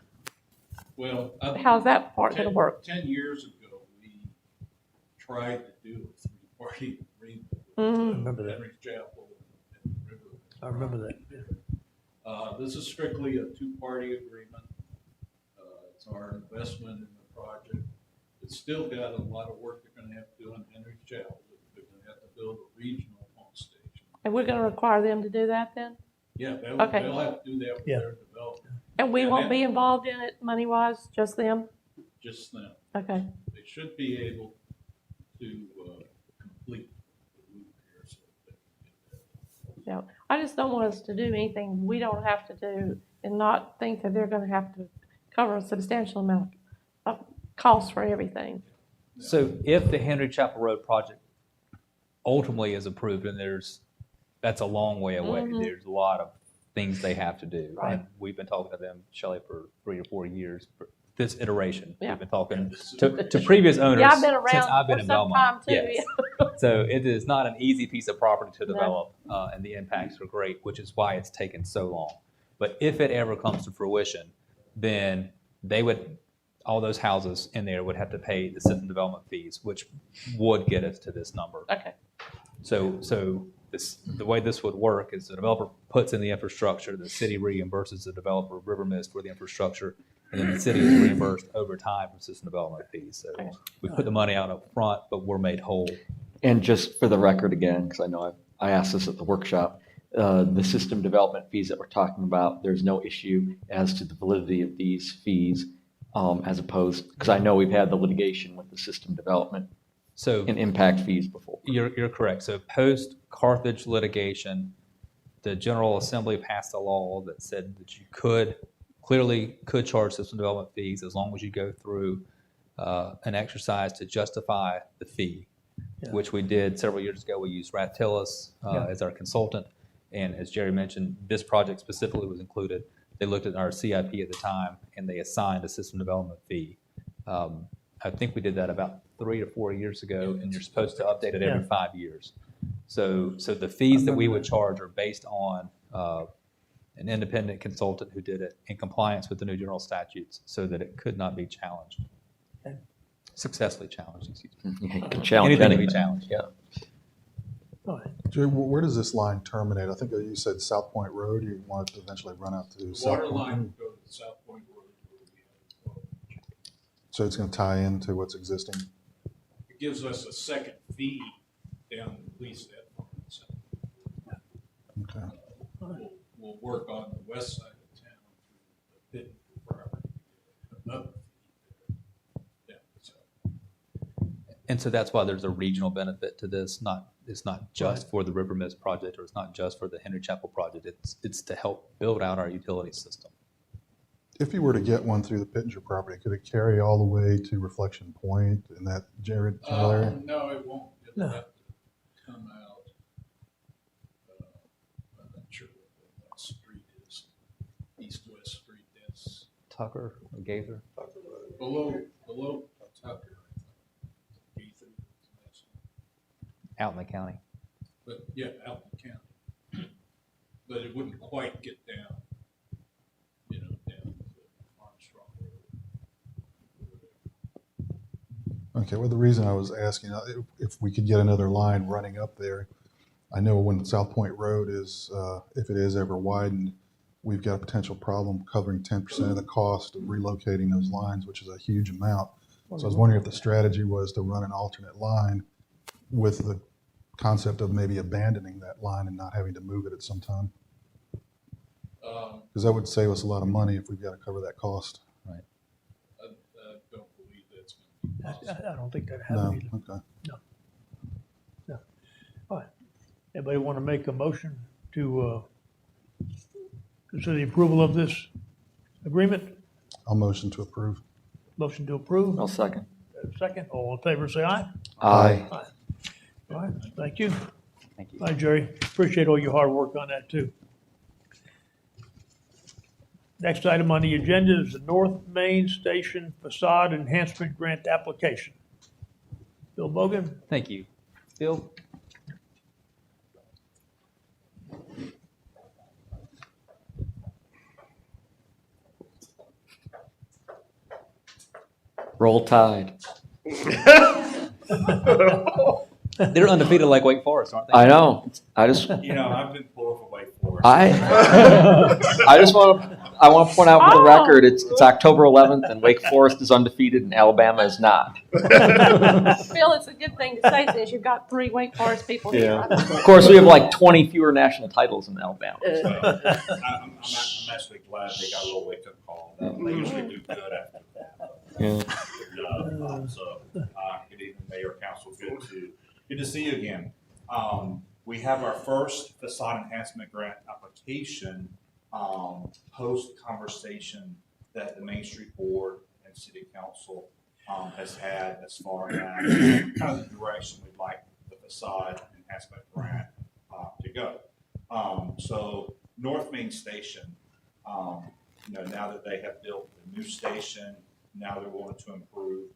Well, how's that part going to work? 10 years ago, we tried to do a three-party agreement with Mhm. Remember that. Henry's Chapel and River. I remember that. This is strictly a two-party agreement. It's our investment in the project. It's still got a lot of work they're going to have to do in Henry's Chapel. They're going to have to build a regional pump station. And we're going to require them to do that then? Yeah, they'll have to do that with their development, And we And won't then- be involved in it money-wise, just them? just now. Okay. They should be able to complete the loop here so that they can get that. Yeah, I just don't want us to do anything we don't have to do and not think that they're going to have to cover a substantial amount of costs for everything. So if the Henry Chapel Road project ultimately is approved, and that's a long way away, Mhm. there's a lot of things they have to do. Right. And we've been talking to them, Shelley, for 3 to 4 years, for this iteration. Yeah. We've been talking to previous owners Yeah, I've been since around I've been for in some Belmont. time too. Yes. So it is not an easy piece of property to No. develop, and the impacts are great, which is why it's taken so long. But if it ever comes to fruition, then all those houses in there would have to pay the system development fees, which would get us to this number. Okay. So the way this would work is the developer puts in the infrastructure, the city reimburses the developer of River Mist for the infrastructure, and then the city is reimbursed over time for system development fees. So Okay. we put the money out up front, but we're made whole. And just for the record again, because I know I asked this at the workshop, the system development fees that we're talking about, there's no issue as to the validity of these fees as opposed, because I know we've had the litigation with the system development So and impact fees before. you're correct. So post Carthage litigation, the General Assembly passed a law that said that you clearly could charge system development fees as long as you go through an exercise to justify the fee, which we did several years ago. We used Ratillis as our consultant. And as Jerry mentioned, this project specifically was included. they looked at our CIP at the time and they assigned a system development fee. I think we did that about 3 to 4 years ago, and you're supposed to update it every 5 years. So the fees that we would charge are based on an independent consultant who did it in compliance with the new general statutes, so that it could not be challenged. Okay. Successfully challenged, excuse me. You can challenge Anything can be anything. challenged. Yeah. All right. Jay, where does this line terminate? I think you said South Point Road. You want it to eventually run out to The South water Point. line would go to the South Point Road where we have 12 inch. So it's going to tie into what's existing. It gives us a second feed down the lease that part. So Okay. we'll work on the west side of town through the Pebble property. Another feed there down the south. And so that's why there's a regional benefit to this. It's not just for the River Mist project, or it's not just for the Henry Chapel project. It's to help build out our utility system. If you were to get one through the Pittenger property, could it carry all the way to Reflection Point in that general area? No, it won't. No. It'll have to come out. I'm not sure what that street is. East-west street, that's Tucker or Gaither? below Tucker. Gaither, that's- Out in the county. But yeah, out in the county. But it wouldn't quite get down, down to Armstrong Road. Okay, well, the reason I was asking, if we could get another line running up there, I know when South Point Road is, if it is ever widened, we've got a potential problem covering 10% of the cost of relocating those lines, which is a huge amount. So I was wondering if the strategy was to run an alternate line with the concept of maybe abandoning that line and not having to move it at some time. Because that would save us a lot of money if we've got to cover that cost. I don't believe that's going to be possible. I don't think that No, happened either. okay. No. All right. Anybody want to make a motion to consider the approval of this agreement? I'll motion to approve. Motion to approve? I'll second. Second. All in favor, say aye. Aye. All right, thank you. Thank you. Hi, Jerry. Appreciate all your hard work on that, too. Next item on the agenda is the North Main Station Facade Enhancement Grant Application. Bill Bogan? Thank you. Bill? Roll Tide. They're undefeated like Wake Forest, aren't they? I know. I just, I've been pulling for Wake Forest. I just want to point out for the record, it's October 11th and Wake Forest is undefeated and Alabama is not. Bill, it's a good thing to say since you've got 3 Wake Forest people here. Of course, we have like 20 fewer national titles in Alabama. I'm actually glad they got a little wake-up call. They usually do good after that. Yeah. So, good evening, Mayor, Council. Good to see you again. We have our first facade enhancement grant application post-conversation that the Main Street Board and City Council has had as far as kind of the direction we'd like the facade enhancement grant to go. So North Main Station, now that they have built the new station, now they're going to improve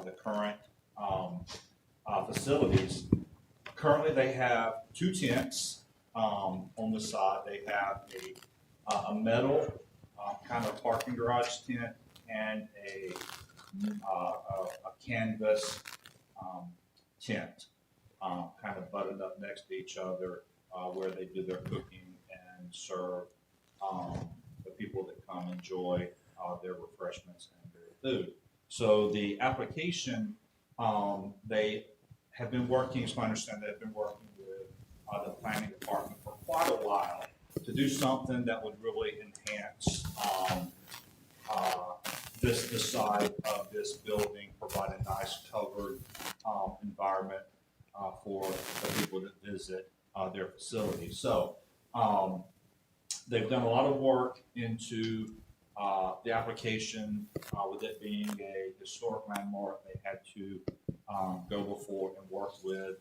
the current facilities. Currently, they have 2 tents on the side. They have a metal kind of parking garage tent and a canvas tent kind of buttoned up next to each other where they do their cooking and serve the people that come enjoy their refreshments and their food. So the application, they have been working, so I understand they've been working with the planning department for quite a while to do something that would really enhance the side of this building, provide a nice covered environment for the people that visit their facility. So they've done a lot of work into the application, with it being a historic landmark. They had to go before and work with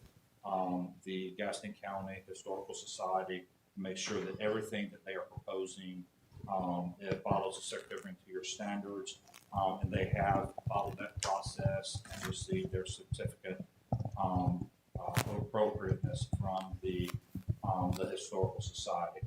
the Gaston County Historical Society to make sure that everything that they are proposing It follows the Secretary of Interior standards, and they have followed that process and received their certificate of appropriateness from the Historical Society.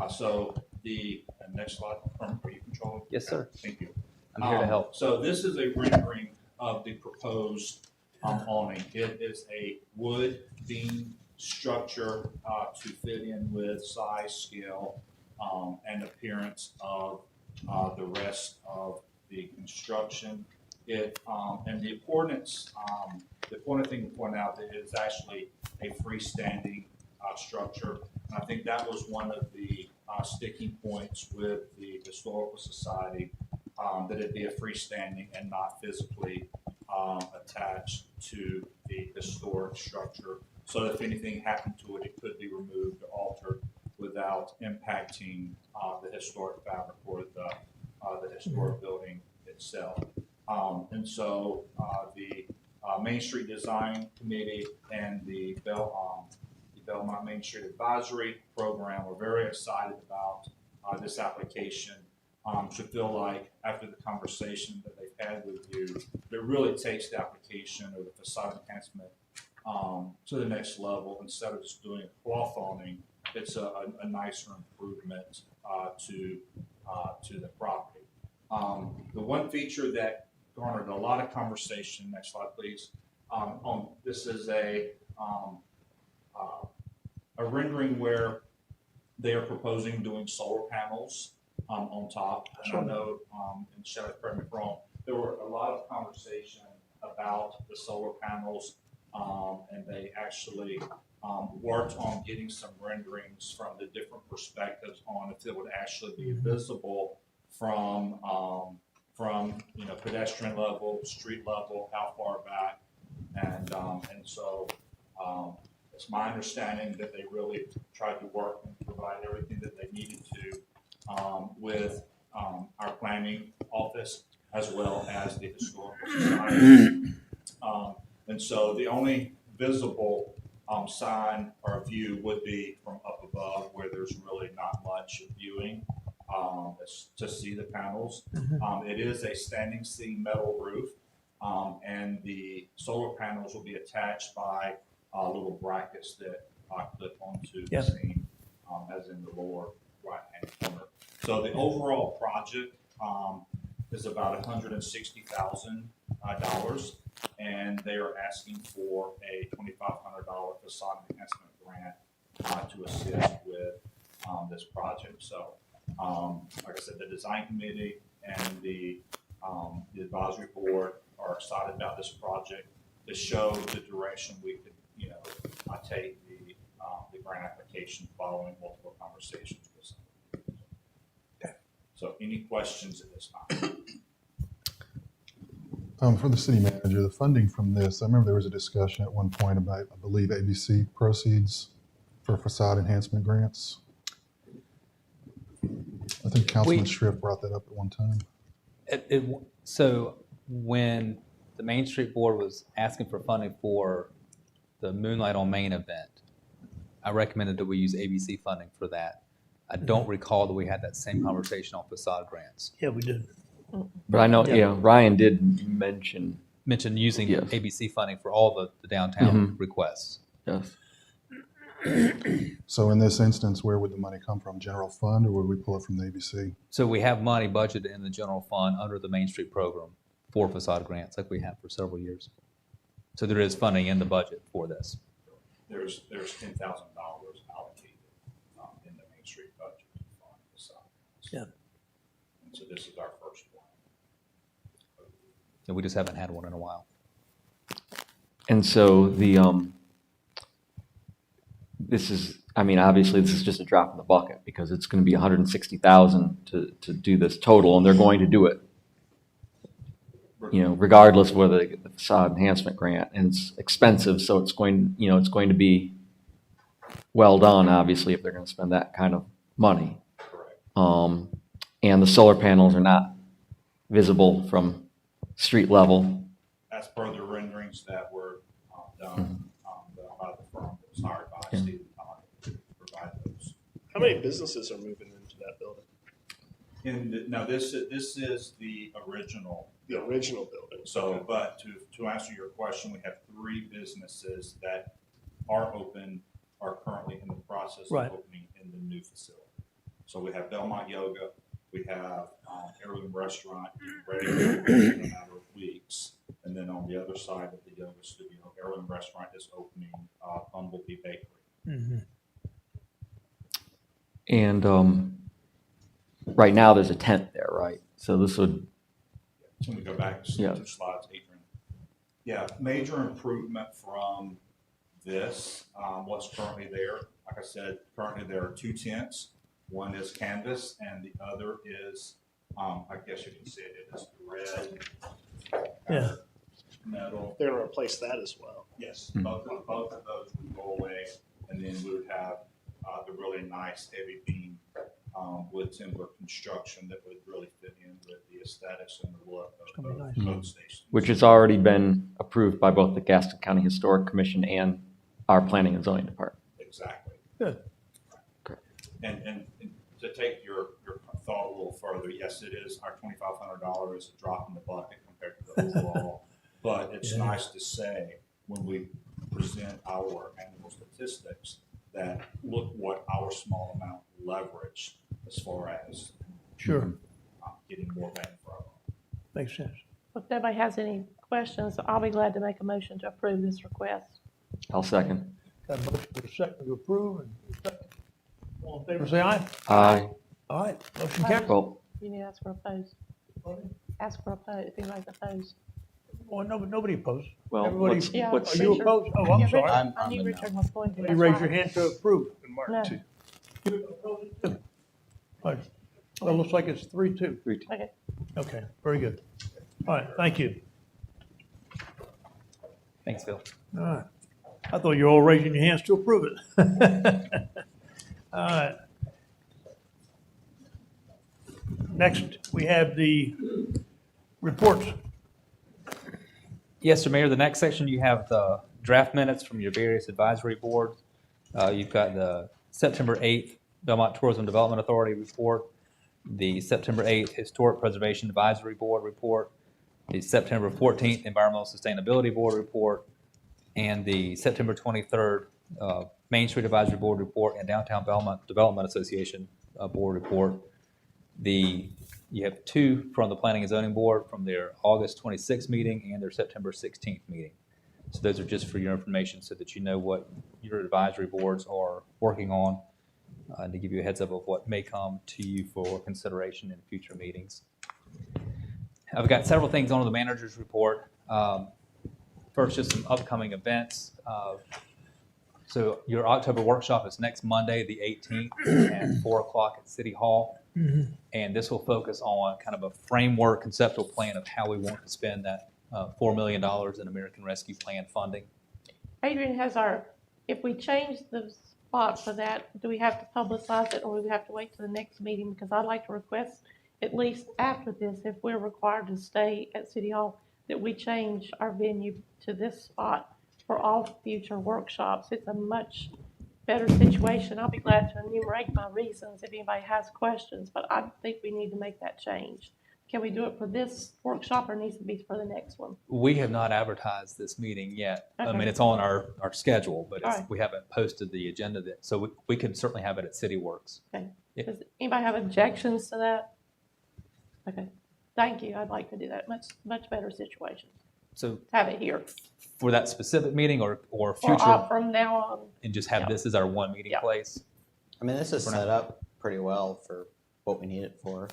So the next slide, are you controlling? Yes, sir. Thank you. I'm here to help. So this is a rendering of the proposed awning. It is a wood beam structure to fit in with size, scale, and appearance of the rest of the construction. And the important thing to point out that it is actually a freestanding structure. And I think that was one of the sticking points with the Historical Society, that it be a freestanding and not physically attached to the historic structure. So if anything happened to it, it could be removed or altered without impacting the historic fabric or the historic building itself. And so the Main Street Design Committee and the Belmont Main Street Advisory Program were very excited about this application. Should feel like after the conversation that they've had with you, it really takes the application or the facade enhancement to the next level. Instead of just doing a cloth awning, it's a nicer improvement to the property. The one feature that garnered a lot of conversation, next slide please, this is a rendering where they are proposing doing solar panels on top. And I know, and Shelley, correct me if I'm wrong, there were a lot of conversation about the solar panels, and they actually worked on getting some renderings from the different perspectives on if it would actually be visible from pedestrian level, street level, how far back, and so it's my understanding that they really tried to work and provide everything that they needed to with our planning office as well as the Historical Society. And so the only visible sign or view would be from up above, where there's really not much viewing to see the panels. It is a standing seam metal roof, and the solar panels will be attached by little brackets that clip onto the seam, as in the lower right-hand corner. So the overall project is about $160,000, and they are asking for a $2,500 facade enhancement grant to assist with this project. So, like I said, the design committee and the advisory board are excited about this project to show the direction we could, take the grant application following multiple conversations with some. So any questions at this time? For the city manager, the funding from this, I remember there was a discussion at one point about, I believe, ABC proceeds for facade enhancement grants. I think Councilman Schrift brought that up at one time. So when the Main Street Board was asking for funding for the Moonlight on Main event, I recommended that we use ABC funding for that. I don't recall that we had that same conversation on facade grants. Yeah, we did. But I know, Ryan did mention. Mentioned using Yes. ABC funding for all the downtown requests. Yes. So in this instance, where would the money come from? General fund, or would we pull it from the ABC? So we have money budgeted in the general fund under the Main Street program for facade grants, like we have for several years. So there is funding in the budget for this. There's $10,000 allocated in the Main Street budget on facade grants. Yeah. And so this is our first one. And we just haven't had one in a while. And so this is, obviously this is just a drop in the bucket because it's going to be $160,000 to do this total, and they're going to do it. Regardless of whether they get the facade enhancement grant, and it's expensive, so it's going to be well done, obviously, if they're going to spend that kind of money. Correct. And the solar panels are not visible from street level. As per the renderings that were done by the firm that was hired by Steve to provide those. How many businesses are moving into that building? Now, this is the original. The original building. So, but to answer your question, we have 3 businesses that are open, are currently in the process of Right. opening in the new facility. So we have Belmont Yoga, we have Heirloom Restaurant, ready to open in a matter of weeks. And then on the other side of the yoga studio, Heirloom Restaurant is opening Bumblebee Bakery. Mhm. And right now, there's a tent there, right? So this would, So we go back to Yeah. the slides, Adrian. Yeah, major improvement from this, what's currently there. Like I said, currently there are 2 tents. One is canvas and the other is, I guess you can see it, it is red. Yeah. Metal. They're gonna replace that as well. Yes, both of those would go away, and then we would have the really nice heavy beam with timber construction that would really fit in with the aesthetics and the look of gonna be both nice. boat stations. which has already been approved by both the Gaston County Historic Commission and our Planning and Zoning Department. Exactly. Good. And to take your thought a little further, yes, it is, our $2,500 is a drop in the bucket compared to the overall. But it's Yeah. nice to say, when we present our annual statistics, that look what our small amount leveraged as far as Sure. getting more bang for our buck. Makes sense. If nobody has any questions, I'll be glad to make a motion to approve this request. I'll second. Got a motion for a second to approve and a second. All in favor, say aye. Aye. All right, motion carries. Well, You need to ask for opposed. Ask for opposed, if anybody's opposed. Well, nobody opposed. well, Everybody- what's, Yeah. Are what's, you Richard. opposed? Oh, Yeah, I'm Richard- sorry. I'm I knew a no. Richard was going to. You that's raise why. your hand to approve. No. All right. Well, it looks like it's 3-2. Okay. Okay, very good. All right, thank you. Thanks, Phil. All right. I thought you were all raising your hands to approve it. All right. Next, we have the reports. Yes, sir, Mayor. The next section, you have the draft minutes from your various advisory boards. You've got the September 8th Belmont Tourism Development Authority report, the September 8th Historic Preservation Advisory Board report, the September 14th Environmental Sustainability Board report, and the September 23rd Main Street Advisory Board report and Downtown Belmont Development Association Board report. You have 2 from the Planning and Zoning Board from their August 26th meeting and their September 16th meeting. So those are just for your information so that you know what your advisory boards are working on, and to give you a heads up of what may come to you for consideration in future meetings. I've got several things on the manager's report. First, just some upcoming events. So your October workshop is next Monday, the 18th at 4 o'clock at City Hall. And this will focus on kind of a framework conceptual plan of how we want to spend that $4 million in American Rescue Plan funding. Adrian has if we change the spot for that, do we have to publicize it or do we have to wait till the next meeting? Because I'd like to request, at least after this, if we're required to stay at City Hall, that we change our venue to this spot for all future workshops. It's a much better situation. I'll be glad to enumerate my reasons if anybody has questions, but I think we need to make that change. Can we do it for this workshop or needs to be for the next one? We have not advertised this meeting yet. I Okay. mean, it's on our schedule, but All right. we haven't posted the agenda yet. So we could certainly have it at City Works. Okay. Yeah. Does anybody have objections to that? Okay, thank you. I'd like to do that. Much better situation. So Have it here. for that specific meeting or Or future, from now on. and just have yeah. this as our one meeting Yeah. place? I mean, this is For set now. up pretty well for what we need it for.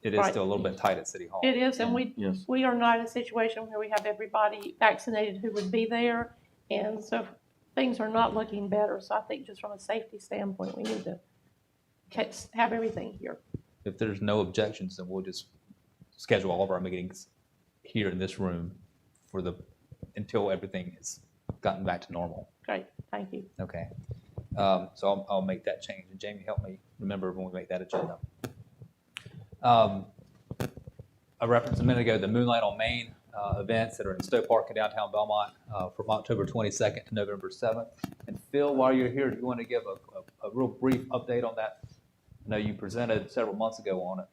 It is Right. still a little bit tight at City Hall. It is, and Yes. we are not in a situation where we have everybody vaccinated who would be there. And so things are not looking better. So I think just from a safety standpoint, we need to have everything here. If there's no objections, then we'll just schedule all of our meetings here in this room until everything has gotten back to normal. Great, thank you. Okay. So I'll make that change. And Jamie, help me remember when we make that agenda. I referenced a minute ago the Moonlight on Main events that are in Stowe Park and downtown Belmont from October 22nd to November 7th. And Phil, while you're here, do you want to give a real brief update on that? I know you presented several months ago on it.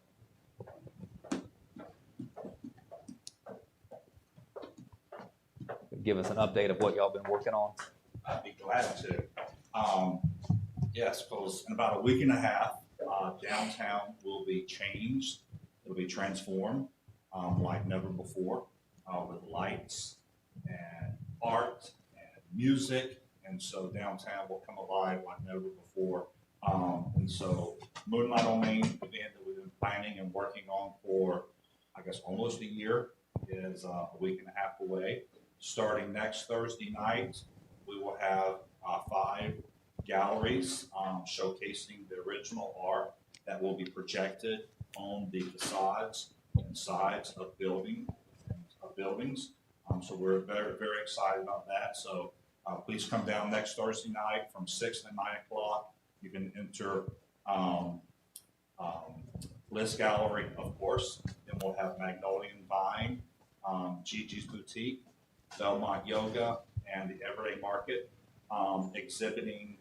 give us an update of what y'all been working on? I'd be glad to. Yes, because in about a week and a half, downtown will be changed. It'll be transformed like never before, with lights and art and music. And so downtown will come alive like never before. And so Moonlight on Main event that we've been planning and working on for, I guess, almost a year is a week and a half away. Starting next Thursday night, we will have 5 galleries showcasing the original art that will be projected on the facades and sides of buildings. So we're very, very excited about that. So please come down next Thursday night from 6 to 9 o'clock. You can enter Liz Gallery, of course. Then we'll have Magnolian Vine, Gigi's Boutique, Belmont Yoga, and the Everyday Market exhibiting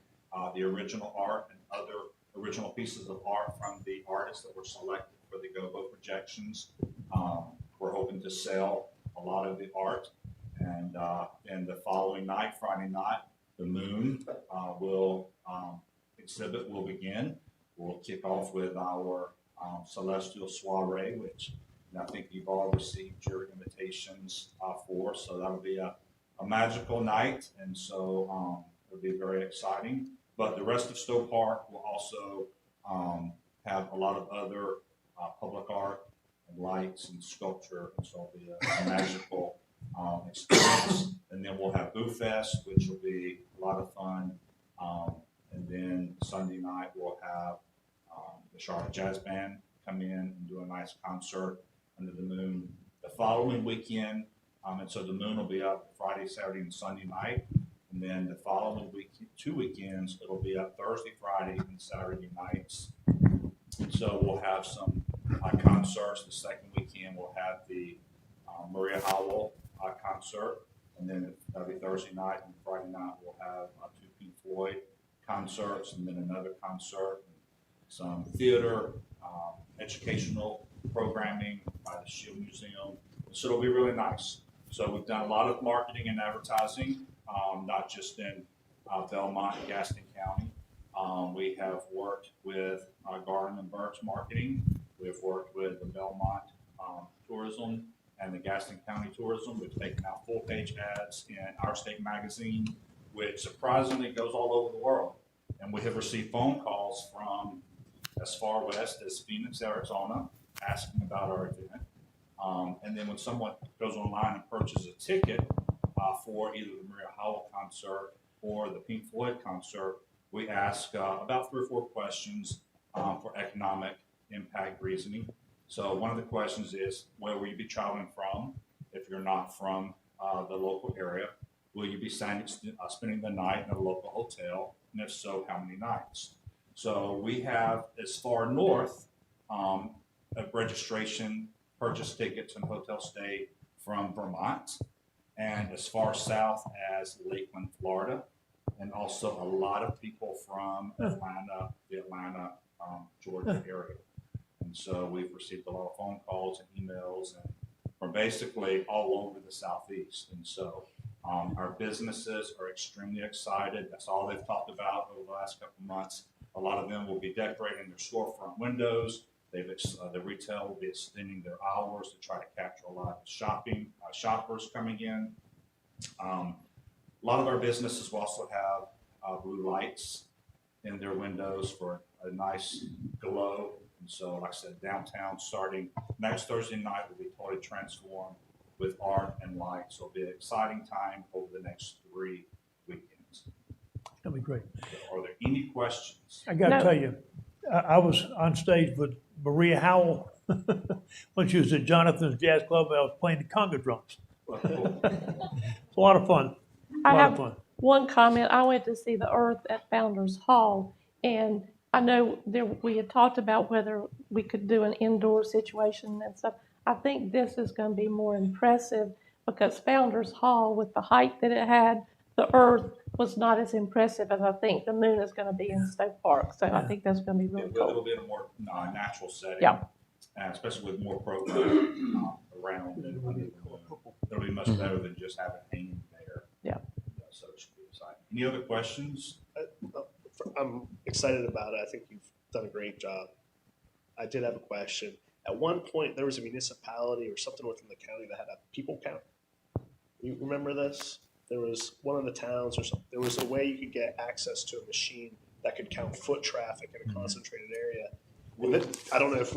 the original art and other original pieces of art from the artists that were selected for the Go-Go projections. We're hoping to sell a lot of the art. And then the following night, Friday night, the Moon exhibit will begin. We'll kick off with our Celestial Soiree, which I think you've all received your invitations for. So that'll be a magical night. And so it'll be very exciting. But the rest of Stowe Park will also have a lot of other public art and lights and sculpture. And so it'll be a magical experience. And then we'll have Boo Fest, which will be a lot of fun. And then Sunday night, we'll have the Charlotte Jazz Band come in and do a nice concert under the moon. The following weekend, and so the Moon will be up Friday, Saturday, and Sunday night. And then the following week, 2 weekends, it'll be up Thursday, Friday, and Saturday nights. And so we'll have some concerts. The second weekend, we'll have the Maria Howell concert. And then that'll be Thursday night, and Friday night, we'll have 2 Pink Floyd concerts, and then another concert, and some theater, educational programming by the Shield Museum. So it'll be really nice. So we've done a lot of marketing and advertising, not just in Belmont and Gaston County. We have worked with Garden and Burke's marketing. We've worked with the Belmont Tourism and the Gaston County Tourism. We've taken out full-page ads in Our State magazine, which surprisingly goes all over the world. And we have received phone calls from as far west as Phoenix, Arizona, asking about our event. And then when someone goes online and purchases a ticket for either the Maria Howell concert or the Pink Floyd concert, we ask about 3 or 4 questions for economic impact reasoning. So one of the questions is, where will you be traveling from if you're not from the local area? Will you be spending the night in a local hotel? And if so, how many nights? So we have as far north of registration, purchase tickets, and hotel stay from Vermont, and as far south as Lakeland, Florida, and also a lot of people from Atlanta, the Atlanta, Georgia area. And so we've received a lot of phone calls and emails and from basically all over the Southeast. And so our businesses are extremely excited. That's all they've talked about over the last couple of months. A lot of them will be decorating their storefront windows. The retail will be extending their hours to try to capture a lot of shoppers coming in. A lot of our businesses will also have blue lights in their windows for a nice glow. And so, like I said, downtown starting next Thursday night will be totally transformed with art and lights. So it'll be an exciting time over the next 3 weekends. That'd be great. Are there any questions? I gotta tell you, I was on stage with Maria Howell when she was at Jonathan's Jazz Club. I was playing the conga drums. Well, cool. It's a lot of fun. I have one comment. I went to see the Earth at Founders Hall, and I know we had talked about whether we could do an indoor situation and stuff. I think this is going to be more impressive because Founders Hall, with the height that it had, the Earth was not as impressive as I think the Moon is going to be in Stowe Park. So I think that's going to be really cool. It'll be in a more natural setting. Yeah. Especially with more programming around. It'll be much better than just having hanging there. Any other questions? I'm excited about it. I think you've done a great job. I did have a question. At one point, there was a municipality or something within the county that had a people count. You remember this? There was one of the towns or something. There was a way you could get access to a machine that could count foot traffic in a concentrated area. I don't know if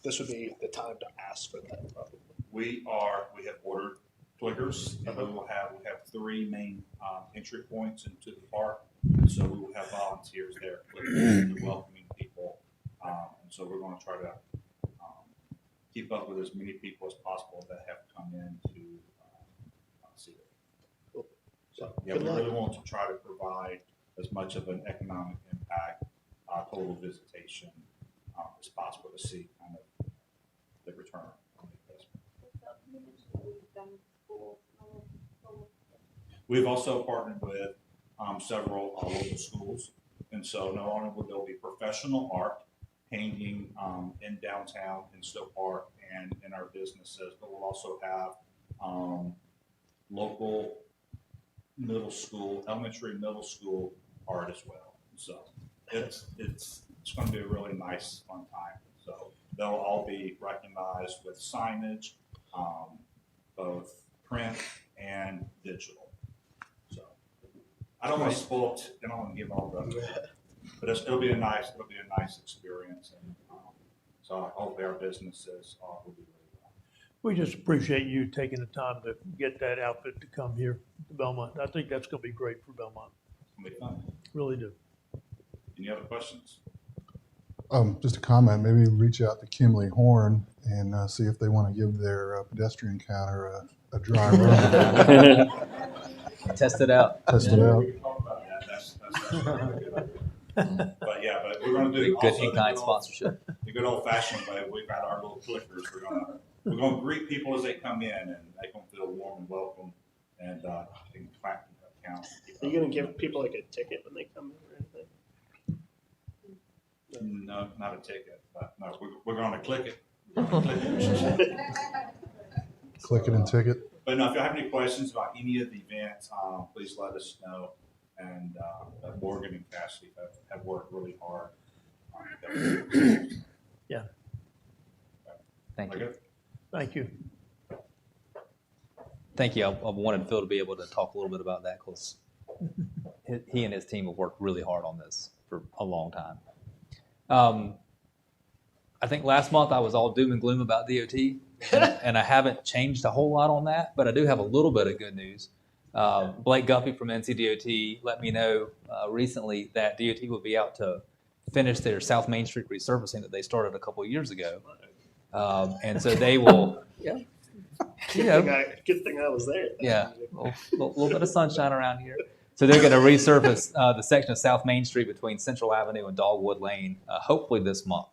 this would be the time to ask for that. Probably. We have ordered clickers, and we have 3 main entry points into the park. And so we will have volunteers there clicking, welcoming people. And so we're going to try to keep up with as many people as possible that have come in to see it. Cool. So yeah, we really want to try to provide as much of an economic impact, total visitation as possible to see kind of the return on the investment. We've also partnered with several local schools, and so not only will there be professional art painting in downtown in Stowe Park and in our businesses, but we'll also have local elementary middle school art as well. So it's going to be a really nice, fun time. So they'll all be recognized with signage, both print and digital. So I don't want to spoil it. I don't want to give all the, but it'll be a nice experience. And so I hope our businesses will be really well. We just appreciate you taking the time to get that outfit to come here to Belmont. I think that's going to be great for Belmont. It's going to be fun. Really do. Any other questions? Just a comment, maybe reach out to Kimley Horn and see if they want to give their pedestrian counter a dry run. Test it out. Test it out. We can talk about that. That's really good. But yeah, but we're going to do Good also in-kind sponsorship. the good old-fashioned way. We've got our little clickers. We're going to greet people as they come in, and they can feel warm and welcome, and they can clap and count. Are you going to give people like a ticket when they come in or anything? No, not a ticket, but no, we're going to click it. Click it and ticket. But no, if you have any questions about any of the events, please let us know. And Morgan and Cassidy have worked really hard. Yeah. Thank you. Thank you. Thank you. I wanted Phil to be able to talk a little bit about that because he and his team have worked really hard on this for a long time. I think last month I was all doom and gloom about DOT, and I haven't changed a whole lot on that, but I do have a little bit of good news. Blake Guffey from NCDOT let me know recently that DOT will be out to finish their South Main Street resurfacing that they started a couple of years ago. And so they will, Good thing I was there. yeah, a little bit of sunshine around here. So they're going to resurface the section of South Main Street between Central Avenue and Dogwood Lane, hopefully this month.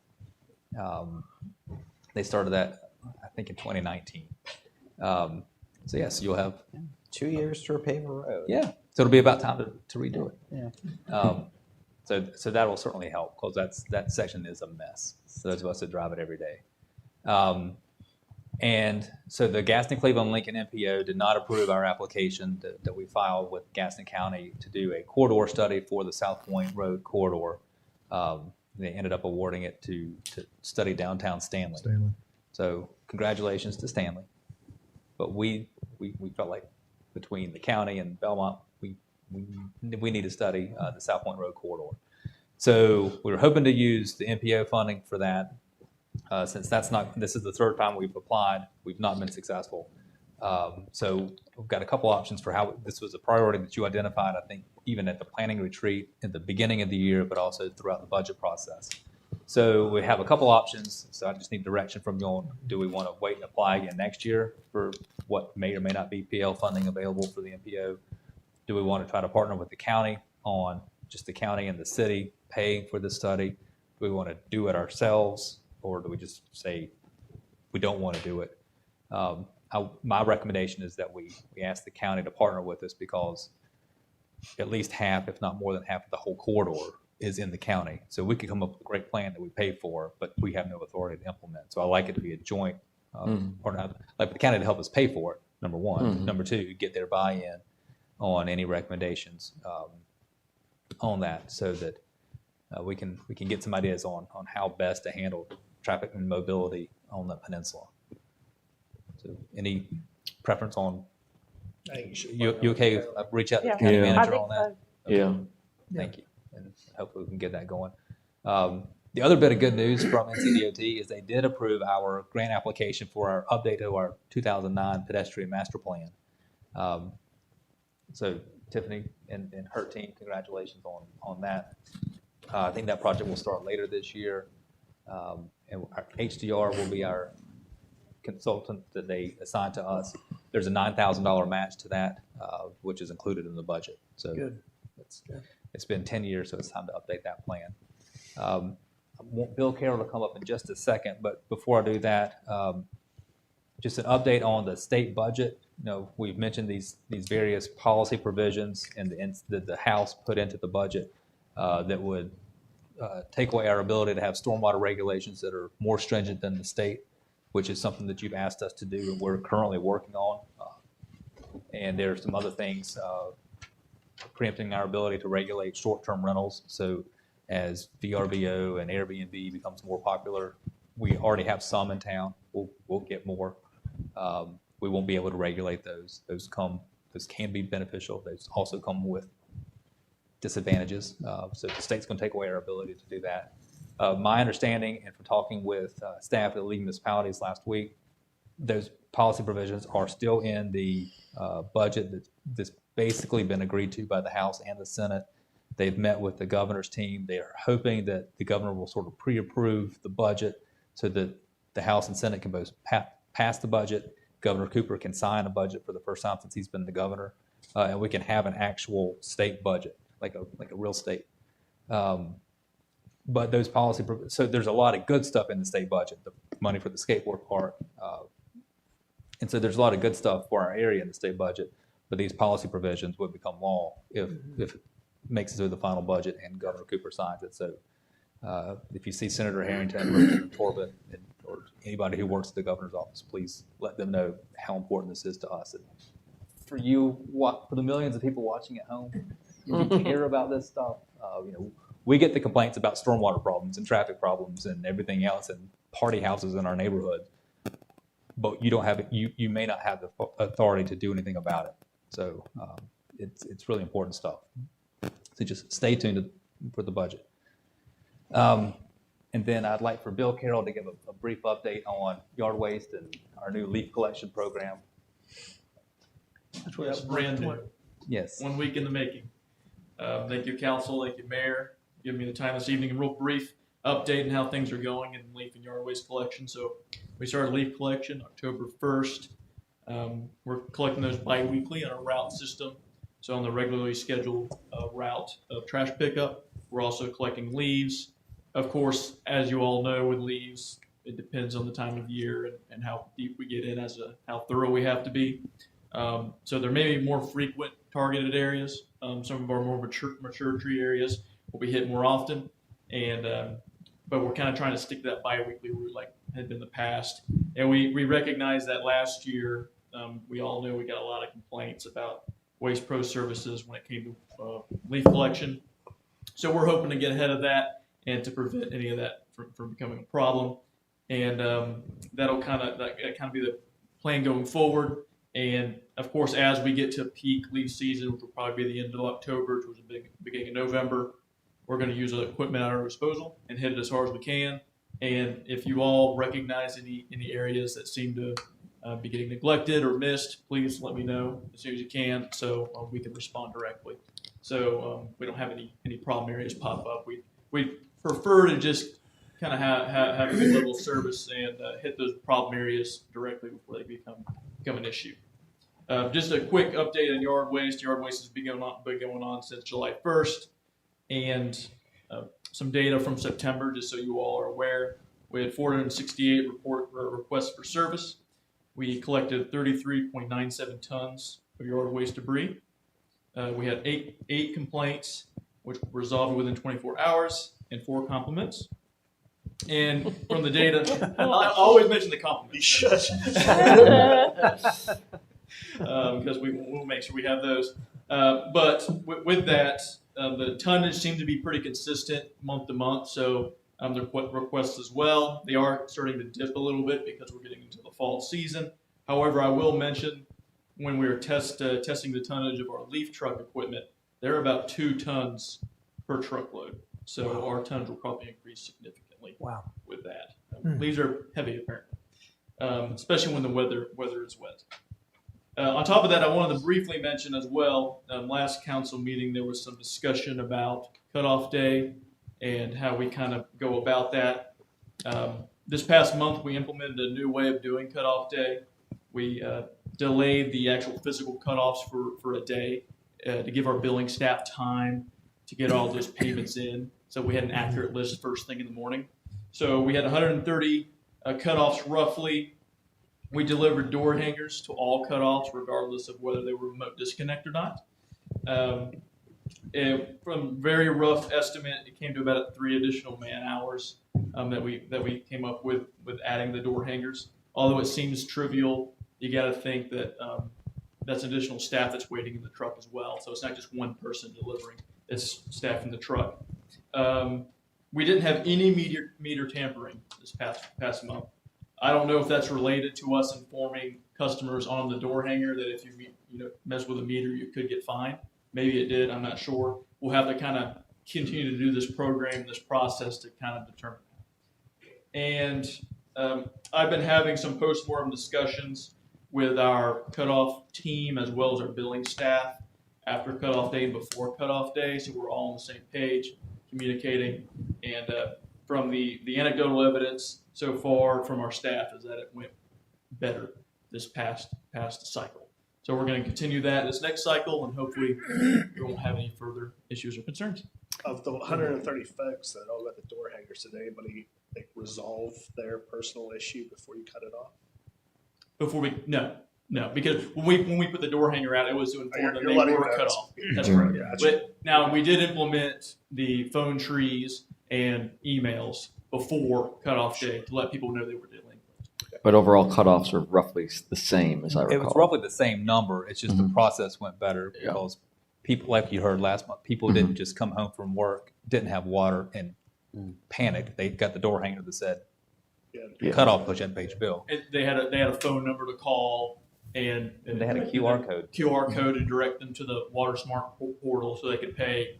They started that, I think, in 2019. So yes, you'll have 2 years to repave a road. yeah. So it'll be about time to redo it. Yeah. So that will certainly help because that section is a mess. So those of us that drive it every day. And so the Gaston, Cleveland, Lincoln MPO did not approve our application that we filed with Gaston County to do a corridor study for the South Point Road corridor. They ended up awarding it to study downtown Stanley. So congratulations to Stanley. But we felt like between the county and Belmont, we need to study the South Point Road corridor. So we were hoping to use the MPO funding for that. Since this is the third time we've applied, we've not been successful. So we've got a couple options for how this was a priority that you identified, I think, even at the planning retreat at the beginning of the year, but also throughout the budget process. So we have a couple options. So I just need direction from you on, do we want to wait and apply again next year for what may or may not be PL funding available for the MPO? Do we want to try to partner with the county on just the county and the city paying for the study? Do we want to do it ourselves? Or do we just say we don't want to do it? My recommendation is that we ask the county to partner with us because at least half, if not more than half of the whole corridor is in the county. So we could come up with a great plan that we pay for, but we have no authority to implement. So I like it to be a joint partner. Like the county to help us pay for it, number one. Number two, get their buy-in. on any recommendations on that, so that we can get some ideas on how best to handle traffic and mobility on the peninsula. So, any preference on? I think you should. You okay? If I reach out to the Yeah. county Yeah. I manager think on that. so. Yeah. Thank you, and hopefully we can get that going. The other bit of good news from NCDOT is they did approve our grant application for our update to our 2009 pedestrian master plan. So Tiffany and her team, congratulations on that. I think that project will start later this year. And our HDR will be our consultant that they assign to us. There's a $9,000 match to that, which is included in the budget. So Good. it's been 10 years, so it's time to update that plan. I want Bill Carroll to come up in just a second, but before I do that, just an update on the state budget. You know, we've mentioned these various policy provisions and the House put into the budget that would take away our ability to have stormwater regulations that are more stringent than the state, which is something that you've asked us to do and we're currently working on. And there are some other things preempting our ability to regulate short-term rentals. So as VRBO and Airbnb becomes more popular, we already have some in town. We'll get more. We won't be able to regulate those. Those can be beneficial. Those also come with disadvantages. So the state's going to take away our ability to do that. My understanding, and from talking with staff at the League of Municipalities last week, those policy provisions are still in the budget that's basically been agreed to by the House and the Senate. They've met with the governor's team. They are hoping that the governor will sort of pre-approve the budget so that the House and Senate can both pass the budget. Governor Cooper can sign a budget for the first time since he's been the governor, and we can have an actual state budget, like a real state. But those policy, so there's a lot of good stuff in the state budget, the money for the skateboard park. And so there's a lot of good stuff for our area in the state budget, but these policy provisions would become law if it makes it through the final budget and Governor Cooper signs it. So if you see Senator Harrington or Corbett or anybody who works at the governor's office, please let them know how important this is to us. And for you, for the millions of people watching at home, if you care about this stuff, we get the complaints about stormwater problems and traffic problems and everything else and party houses in our neighborhood, but you may not have the authority to do anything about it. So it's really important stuff. So just stay tuned for the budget. And then I'd like for Bill Carroll to give a brief update on yard waste and our new leaf collection program. That's brand new. Yes. 1 week in the making. Thank you, council. Thank you, mayor. Giving me the time this evening, a real brief update on how things are going in leaf and yard waste collection. So we started leaf collection October 1st. We're collecting those bi-weekly on a route system. So on the regularly scheduled route of trash pickup, we're also collecting leaves. Of course, as you all know, with leaves, it depends on the time of year and how deep we get in how thorough we have to be. So there may be more frequent targeted areas. Some of our more mature tree areas will be hit more often. But we're kind of trying to stick to that bi-weekly route like had been the past. And we recognize that last year, we all know we got a lot of complaints about Waste Pro services when it came to leaf collection. So we're hoping to get ahead of that and to prevent any of that from becoming a problem. And that'll kind of be the plan going forward. And of course, as we get to peak leaf season, which will probably be the end of October towards the beginning of November, we're going to use the equipment at our disposal and hit it as hard as we can. And if you all recognize any areas that seem to be getting neglected or missed, please let me know as soon as you can so we can respond directly. So we don't have any problem areas pop up. We prefer to just kind of have a good level of service and hit those problem areas directly before they become an issue. Just a quick update on yard waste. Yard waste has been going on since July 1st. And some data from September, just so you all are aware. We had 468 requests for service. We collected 33.97 tons of yard waste debris. We had eight complaints, which were resolved within 24 hours, and 4 compliments. And from the data, I always mention the compliments. Because we'll make sure we have those. But with that, the tonnage seemed to be pretty consistent month to month. So the requests as well, they are starting to dip a little bit because we're getting into the fall season. However, I will mention when we were testing the tonnage of our leaf truck equipment, they're about 2 tons per truckload. So our tonnage will probably increase significantly with that. Leaves are heavy apparently, especially when the weather is wet. On top of that, I wanted to briefly mention as well, last council meeting, there was some discussion about cutoff day and how we kind of go about that. This past month, we implemented a new way of doing cutoff day. We delayed the actual physical cutoffs for a day to give our billing staff time to get all those payments in. So we had an accurate list first thing in the morning. So we had 130 cutoffs roughly. We delivered door hangers to all cutoffs, regardless of whether they were remote disconnect or not. And from very rough estimate, it came to about 3 additional man hours that we came up with adding the door hangers. Although it seems trivial, you got to think that that's additional staff that's waiting in the truck as well. So it's not just one person delivering; it's staff in the truck. We didn't have any meter tampering this past month. I don't know if that's related to us informing customers on the door hanger that if you mess with a meter, you could get fined. Maybe it did. I'm not sure. We'll have to kind of continue to do this program, this process to kind of determine that. And I've been having some post-mortem discussions with our cutoff team as well as our billing staff after cutoff day and before cutoff day, so we're all on the same page, communicating. And from the anecdotal evidence so far from our staff is that it went better this past cycle. So we're going to continue that this next cycle, and hopefully we won't have any further issues or concerns. Of the 130 folks that all got the door hangers, did anybody resolve their personal issue before you cut it off? No, because when we put the door hanger out, it was to inform them they were cut off. That's right. right. But now we did implement the phone trees and emails before cutoff day to let people know they were dealing. But overall cutoffs are roughly the same, as I recall. It was roughly the same number. It's just the process went better because people, like you heard last month, people didn't just come home from work, didn't have water, and panicked. They got the door hanger that said cutoff push end-page bill. They had a phone number to call, and they had a QR code. QR code to direct them to the Water Smart portal so they could pay,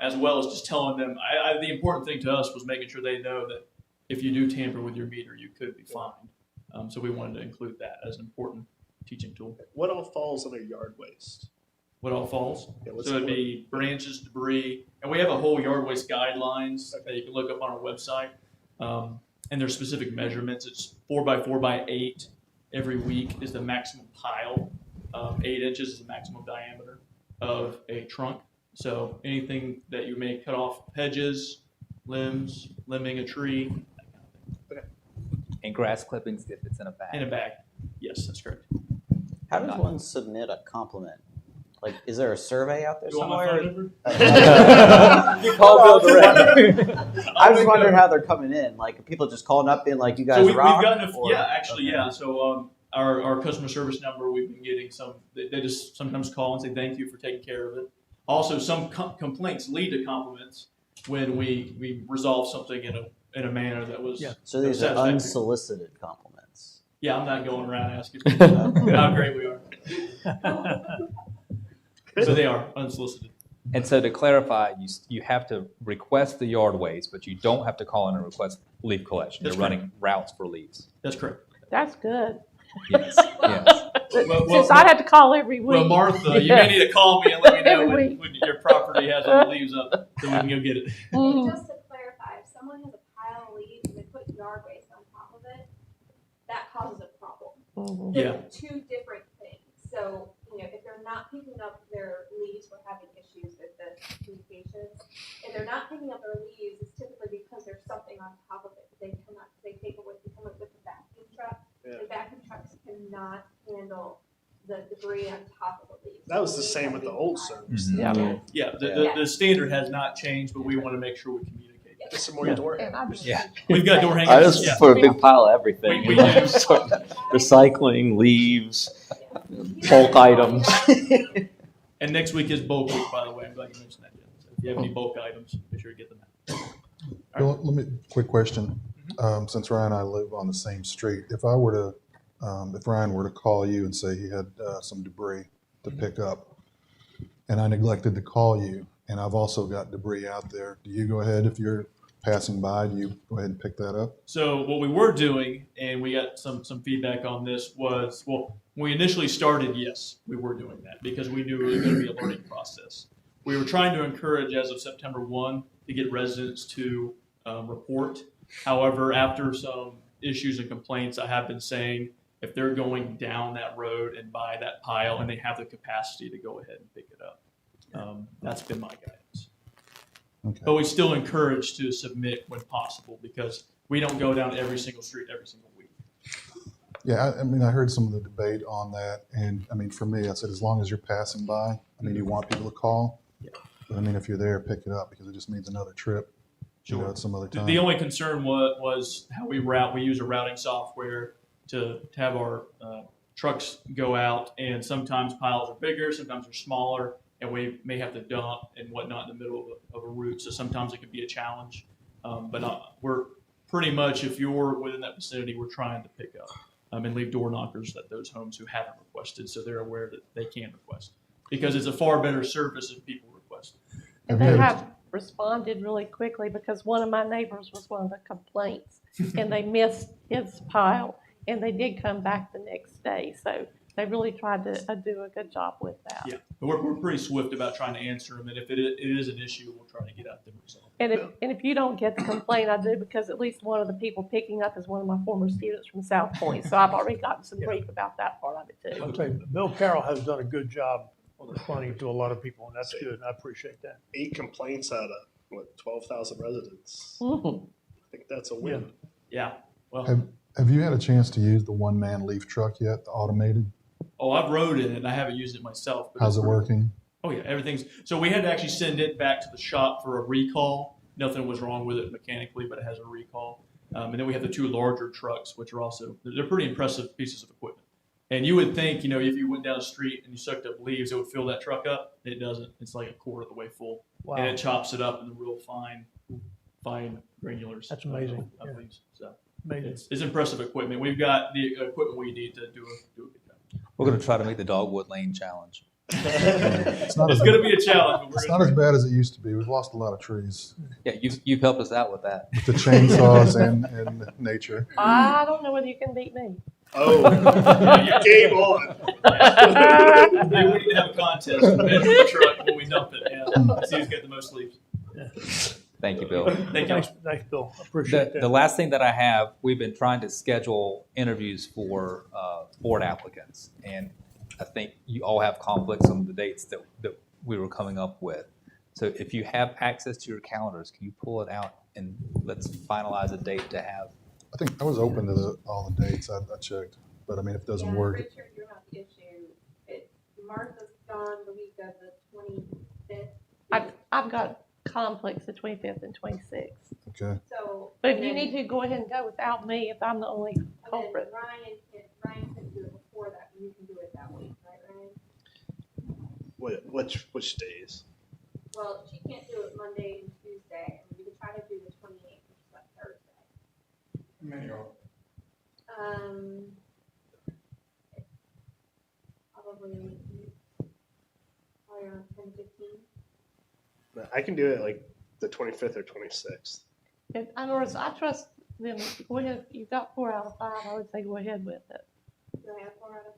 as well as just telling them. The important thing to us was making sure they know that if you do tamper with your meter, you could be fined. So we wanted to include that as an important teaching tool. What all falls under yard waste? What all falls? Yeah, So it'd be branches, debris, and we have a whole yard waste guidelines that you can look up on our website. And there's specific measurements. It's 4x4x8 every week is the maximum pile. 8 inches is the maximum diameter of a trunk. So anything that you may cut off, hedges, limbs, limbing a tree. And grass clippings if it's in a bag. In a bag. Yes, that's correct. How does one submit a compliment? Like, is there a survey out there You want my somewhere? phone number? You call Bill directly. I was wondering how they're coming in. Like, people just calling up being like, "You guys So we've rock." gotten or- yeah. So our customer service number, we've been getting some. They just sometimes call and say thank you for taking care of it. Also, some complaints lead to compliments when we resolve something in a manner that was. Yeah. So these are satisfactory. unsolicited compliments. Yeah, I'm not going around asking people how great we are. So they are unsolicited. And so to clarify, you have to request the yard waste, but you don't have to call in and request leaf collection. That's They're running routes for leaves. That's correct. That's good. Yes, yes. Since I'd have to call every week. Well, Martha, you may need to call me and let me know Every when your property has any leaves up so we can go get it. Mhm. Just to clarify, if someone has a pile of leaves and they put yard waste on top of it, that causes a problem. Mhm. Yeah. They're two different things. So, if they're not picking up their leaves, we're having issues with the communications. If they're not picking up their leaves, it's typically because there's something on top of it. They come up with the vacuum truck. Yeah. The vacuum trucks cannot handle the debris on top of the leaves. That was the same with the old service. Yeah. Yeah, the standard has not changed, but we want to make sure we communicate. Get some more door And hangers. We've got door hangers. I just Yeah. put a big pile of everything. We We do. use recycling, leaves, bulk items. And next week is bulk week, by the way. I'm glad you mentioned that. Jen. So if you have any bulk items, be sure to get them out. Well, quick question. Since Ryan and I live on the same street, if Ryan were to call you and say he had some debris to pick up, and I neglected to call you, and I've also got debris out there, do you go ahead, if you're passing by, do you go ahead and pick that up? So what we were doing, and we got some feedback on this, was, well, when we initially started, yes, we were doing that because we knew it was going to be a learning process. We were trying to encourage, as of September 1, to get residents to report. However, after some issues and complaints, I have been saying if they're going down that road and by that pile and they have the capacity to go ahead and pick it up. That's been my guidance. Okay. But we still encourage to submit when possible because we don't go down every single street every single week. Yeah, I mean, I heard some of the debate on that, and I mean, for me, I said, as long as you're passing by, I mean, you want people to call. Yeah. But I mean, if you're there, pick it up because it just means another trip. Sure. At some other time. The only concern was how we route. We use a routing software to have our trucks go out, and sometimes piles are bigger, sometimes they're smaller, and we may have to dump and whatnot in the middle of a route. So sometimes it could be a challenge. But we're pretty much, if you're within that vicinity, we're trying to pick up and leave door knockers at those homes who haven't requested, so they're aware that they can request because it's a far better service if people request. And they have responded really quickly because one of my neighbors was one of the complaints and they missed his pile and they did come back the next day. So they really tried to do a good job with that. Yeah, but we're pretty swift about trying to answer them, and if it is an issue, we'll try to get out there and resolve it. And if you don't get the complaint, I do because at least one of the people picking up is one of my former students from South Point. So I've already gotten some brief about that part of it too. I'll tell you, Bill Carroll has done a good job on responding to a lot of people, and that's good, and I appreciate that. 8 complaints out of 12,000 residents. Mhm. I think that's a win. Yeah. Well, Have you had a chance to use the one-man leaf truck yet, the automated? oh, I've rode in it, and I haven't used it myself. But How's it working? Oh yeah, everything's. So we had to actually send it back to the shop for a recall. Nothing was wrong with it mechanically, but it has a recall. And then we have the 2 larger trucks, which are also, they're pretty impressive pieces of equipment. And you would think, if you went down the street and you sucked up leaves, it would fill that truck up. It doesn't. It's like a quarter of the way full. Wow. And it chops it up in the real fine granulars. That's amazing. Of Yeah. leaves. So Amazing. it's impressive equipment. We've got the equipment we need to do a good job. We're going to try to meet the Dogwood Lane Challenge. It's not It's as going to be a challenge. But It's not as bad as it used to be. We've lost a lot of trees. Yeah, you've helped us out with that. With the chainsaws and nature. I don't know whether you can beat me. Oh, game on. Maybe we need to have a contest to measure the truck when we dump it. Yeah. See who's got the most leaves. Thank you, Bill. Thank you. Thanks, Bill. I appreciate The that. last thing that I have, we've been trying to schedule interviews for board applicants. And I think you all have conflicts on the dates that we were coming up with. So if you have access to your calendars, can you pull it out and let's finalize a date to have? I think I was open to all the dates. I checked. But I mean, if it doesn't work. Richard, you're not the issue. Martha's gone the week of the 25th. I've got conflicts the 25th and 26th. Okay. So. But if you need to go ahead and go without me, if I'm the only And then culprit. Ryan can do it before that, and you can do it that week, right, Ryan? Which days? Well, she can't do it Monday and Tuesday, and we could try to do the 28th, which is like Thursday. Many are. Probably around 10:15. I can do it like the 25th or 26th. In other words, I trust them. Go ahead. You've got 4 out of 5. I would say go ahead with it. Do I have 4 out of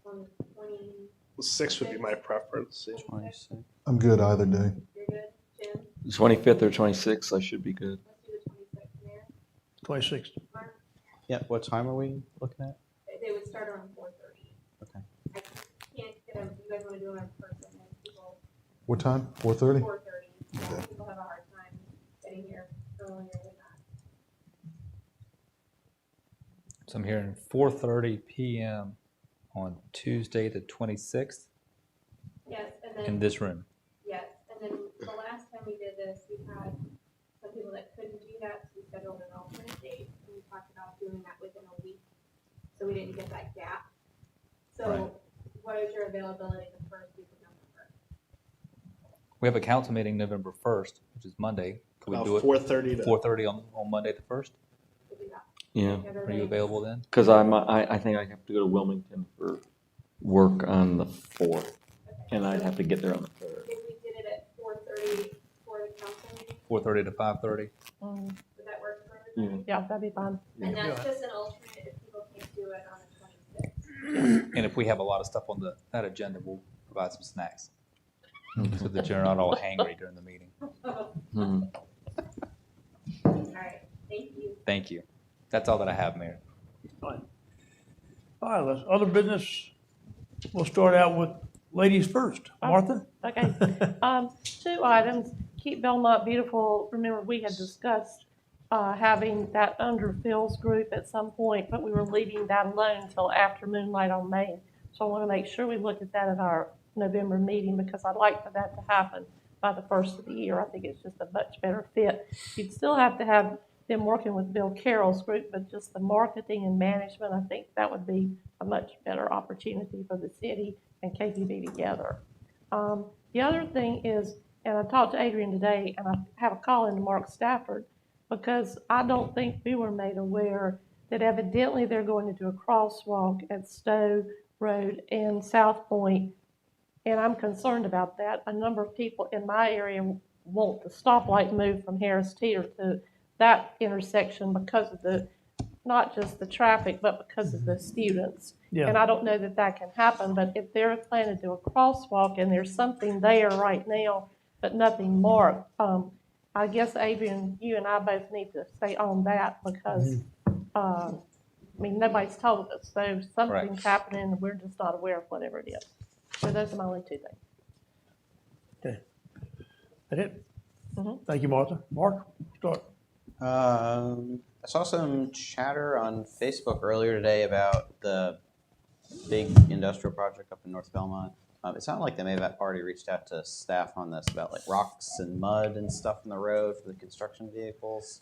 5? On the 20. Well, 6 would be my preference. Yeah. 26. I'm good either day. You're good, Jim? 25th or 26th, I should be good. Let's do the 26th, Mayor. 26th. Mark? Yeah, what time are we looking at? They would start around 4:30. Okay. I can't get them, you guys want to do them in person, and people, What time? 4:30? 4:30. Yeah, Okay. people have a hard time getting here earlier than that. So I'm hearing 4:30 p.m. on Tuesday the 26th Yes, and in then, this room. yes, and then the last time we did this, we had some people that couldn't do that, so we scheduled an alternate date, and we talked about doing that within a week, so we didn't get that gap. So Right. what is your availability the first week of November? We have a council meeting November 1st, which is Monday. Could we do it 4:30 to 4:30 on Monday the 1st? Yeah, Are you available then? because I think I have to go to Wilmington for work on the 4th, and I'd have to get there on the 3rd. If we did it at 4:30 for the council meeting, 4:30 to 5:30? would that work for everybody? Yeah, that'd be fine. And that's just an alternate if people can't do it on the 26th. And if we have a lot of stuff on that agenda, we'll provide some snacks. So that you're not all hangry during the meeting. Mhm. All right, thank you. Thank you. That's all that I have, Mayor. Fine. All right, let's, other business, we'll start out with ladies first. Martha? Okay, 2 items. Keep Belmont beautiful. Remember, we had discussed having that underfills group at some point, but we were leaving that alone until after Moonlight on Main. So I want to make sure we look at that at our November meeting, because I'd like for that to happen by the first of the year. I think it's just a much better fit. You'd still have to have them working with Bill Carroll's group, but just the marketing and management, I think that would be a much better opportunity for the city and KPB together. The other thing is, and I talked to Adrian today, and I have a call into Mark Stafford, because I don't think we were made aware that evidently they're going to do a crosswalk at Stowe Road and South Point. And I'm concerned about that. A number of people in my area want the stoplight moved from Harris Teeter to that intersection because of the, not just the traffic, but because of the students. Yeah. And I don't know that that can happen, but if they're planning to do a crosswalk and there's something there right now, but nothing marked, I guess, Adrian, you and I both need to stay on that, because, I mean, nobody's told us. So something's happening and we're just not aware of whatever it is. So those are my only 2 things. Okay. That it? Mhm. Thank you, Martha. Mark, start. I saw some chatter on Facebook earlier today about the big industrial project up in North Belmont. It sounded like they may have already reached out to staff on this about like rocks and mud and stuff in the road for the construction vehicles.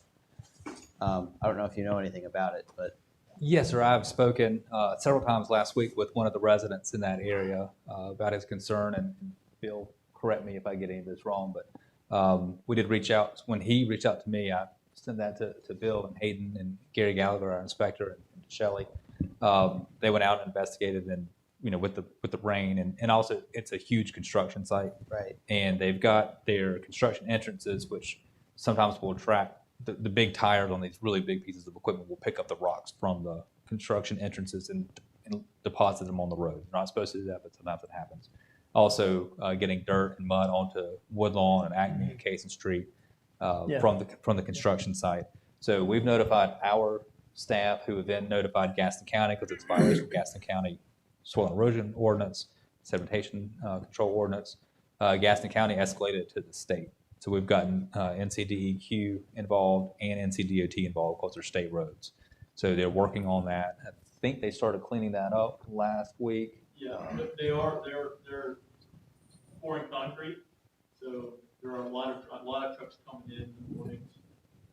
I don't know if you know anything about it, but Yes, sir. I've spoken several times last week with one of the residents in that area about his concern, and Bill, correct me if I get any of this wrong, but we did reach out. When he reached out to me, I sent that to Bill and Hayden and Gary Gallagher, our inspector, and Shelley. They went out and investigated, and with the rain, and also it's a huge construction site, right. And they've got their construction entrances, which sometimes will attract the big tires on these really big pieces of equipment will pick up the rocks from the construction entrances and deposit them on the road. You're not supposed to do that, but sometimes it happens. Also, getting dirt and mud onto Woodlawn and Acme and Cason Street from the construction site. So we've notified our staff, who have then notified Gaston County, because it's a violation of Gaston County soil and erosion ordinance, sedimentation control ordinance. Gaston County escalated it to the state. So we've gotten NCDEQ involved and NCDOT involved, because they're state roads. So they're working on that. I think they started cleaning that up last week. Yeah, they are. They're pouring concrete, so there are a lot of trucks coming in the mornings,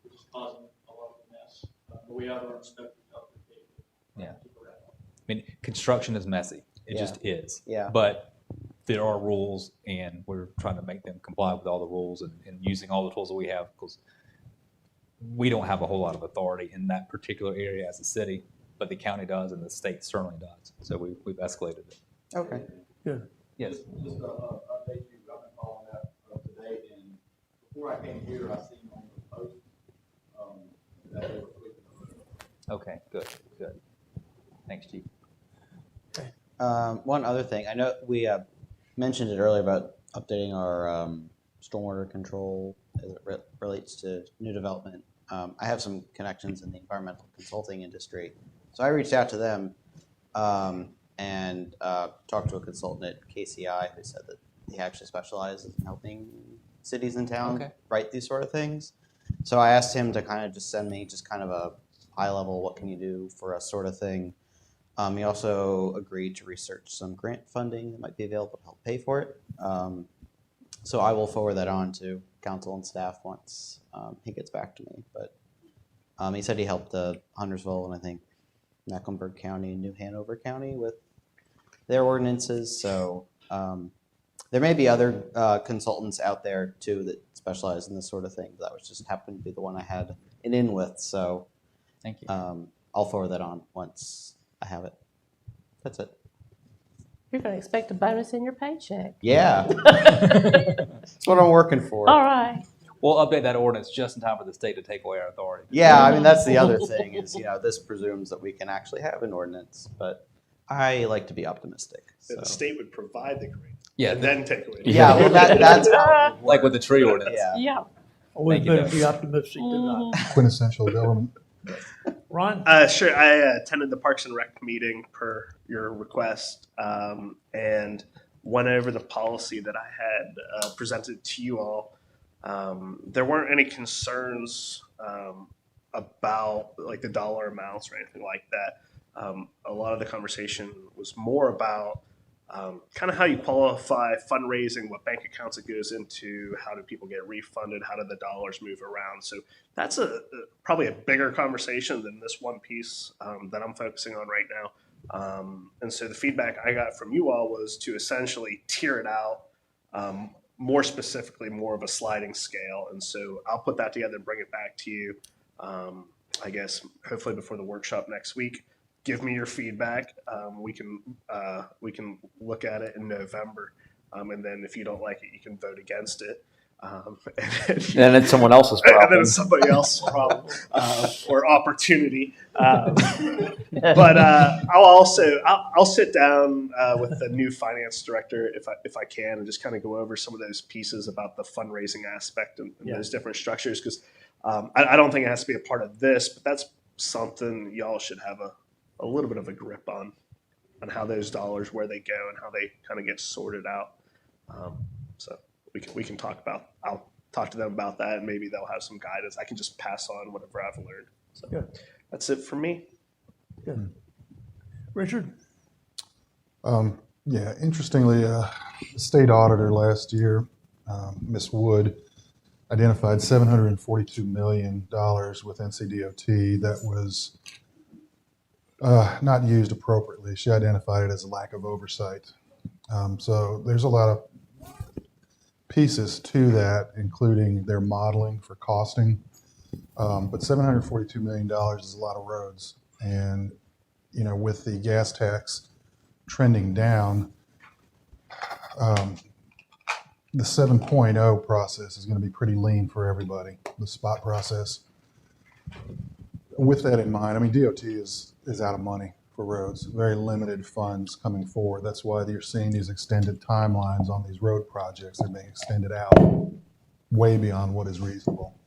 which is causing a lot of mess. But we have our inspectors out there. Yeah. I mean, construction is messy. It just is. Yeah. But there are rules, and we're trying to make them comply with all the rules and using all the tools that we have, because we don't have a whole lot of authority in that particular area as a city, but the county does and the state certainly does. So we've escalated it. Okay. Good. Yes. Just update you, I've been following that today, and before I came here, I seen on the post that they were tweaking the road. Okay, good. Thanks, Chief. One other thing, I know we mentioned it earlier about updating our stormwater control as it relates to new development. I have some connections in the environmental consulting industry, so I reached out to them and talked to a consultant at KCI who said that he actually specializes in helping cities and towns write these sort of things. So I asked him to kind of just send me just kind of a high level, what can you do for us sort of thing. He also agreed to research some grant funding that might be available to help pay for it. So I will forward that on to council and staff once he gets back to me. But he said he helped Huntersville and I think Mecklenburg County and New Hanover County with their ordinances. So There may be other consultants out there too that specialize in this sort of thing. That was just happened to be the one I had an in with. So Thank you. I'll forward that on once I have it. That's it. You're going to expect a bonus in your paycheck. Yeah. That's what I'm working for. All right. We'll update that ordinance just in time for the state to take away our authority. Yeah, I mean, that's the other thing is, this presumes that we can actually have an ordinance, but I like to be optimistic. That So. the state would provide the grant. Yeah, And then take away. Yeah, well, that's how it would like with work. the tree ordinance. Yeah. Yeah. Always Thank you, better Doug. be optimistic than not. Quintessential government. Ron? Sure. I attended the Parks and Rec meeting per your request, and went over the policy that I had presented to you all. There weren't any concerns about like the dollar amounts or anything like that. A lot of the conversation was more about kind of how you qualify fundraising, what bank accounts it goes into, how do people get refunded, how do the dollars move around. So that's probably a bigger conversation than this one piece that I'm focusing on right now. And so the feedback I got from you all was to essentially tier it out, more specifically, more of a sliding scale. And so I'll put that together and bring it back to you, I guess, hopefully before the workshop next week. Give me your feedback. We can look at it in November, and then if you don't like it, you can vote against it. And it's someone else's problem. And then it's somebody else's problem or opportunity. But I'll sit down with the new finance director if I can and just kind of go over some of those pieces about the fundraising aspect and those different structures, because I don't think it has to be a part of this, but that's something y'all should have a little bit of a grip on how those dollars, where they go and how they kind of get sorted out. So we can talk about, I'll talk to them about that, and maybe they'll have some guidance. I can just pass on whatever I've learned. So Good. that's it for me. Good. Richard? Yeah, interestingly, the state auditor last year, Ms. Wood, identified $742 million with NCDOT that was not used appropriately. She identified it as a lack of oversight. So there's a lot of pieces to that, including their modeling for costing. But $742 million is a lot of roads. And, with the gas tax trending down, the 7.0 process is going to be pretty lean for everybody, the spot process. With that in mind, DOT is out of money for roads, very limited funds coming forward. That's why you're seeing these extended timelines on these road projects. They're being extended out way beyond what is reasonable.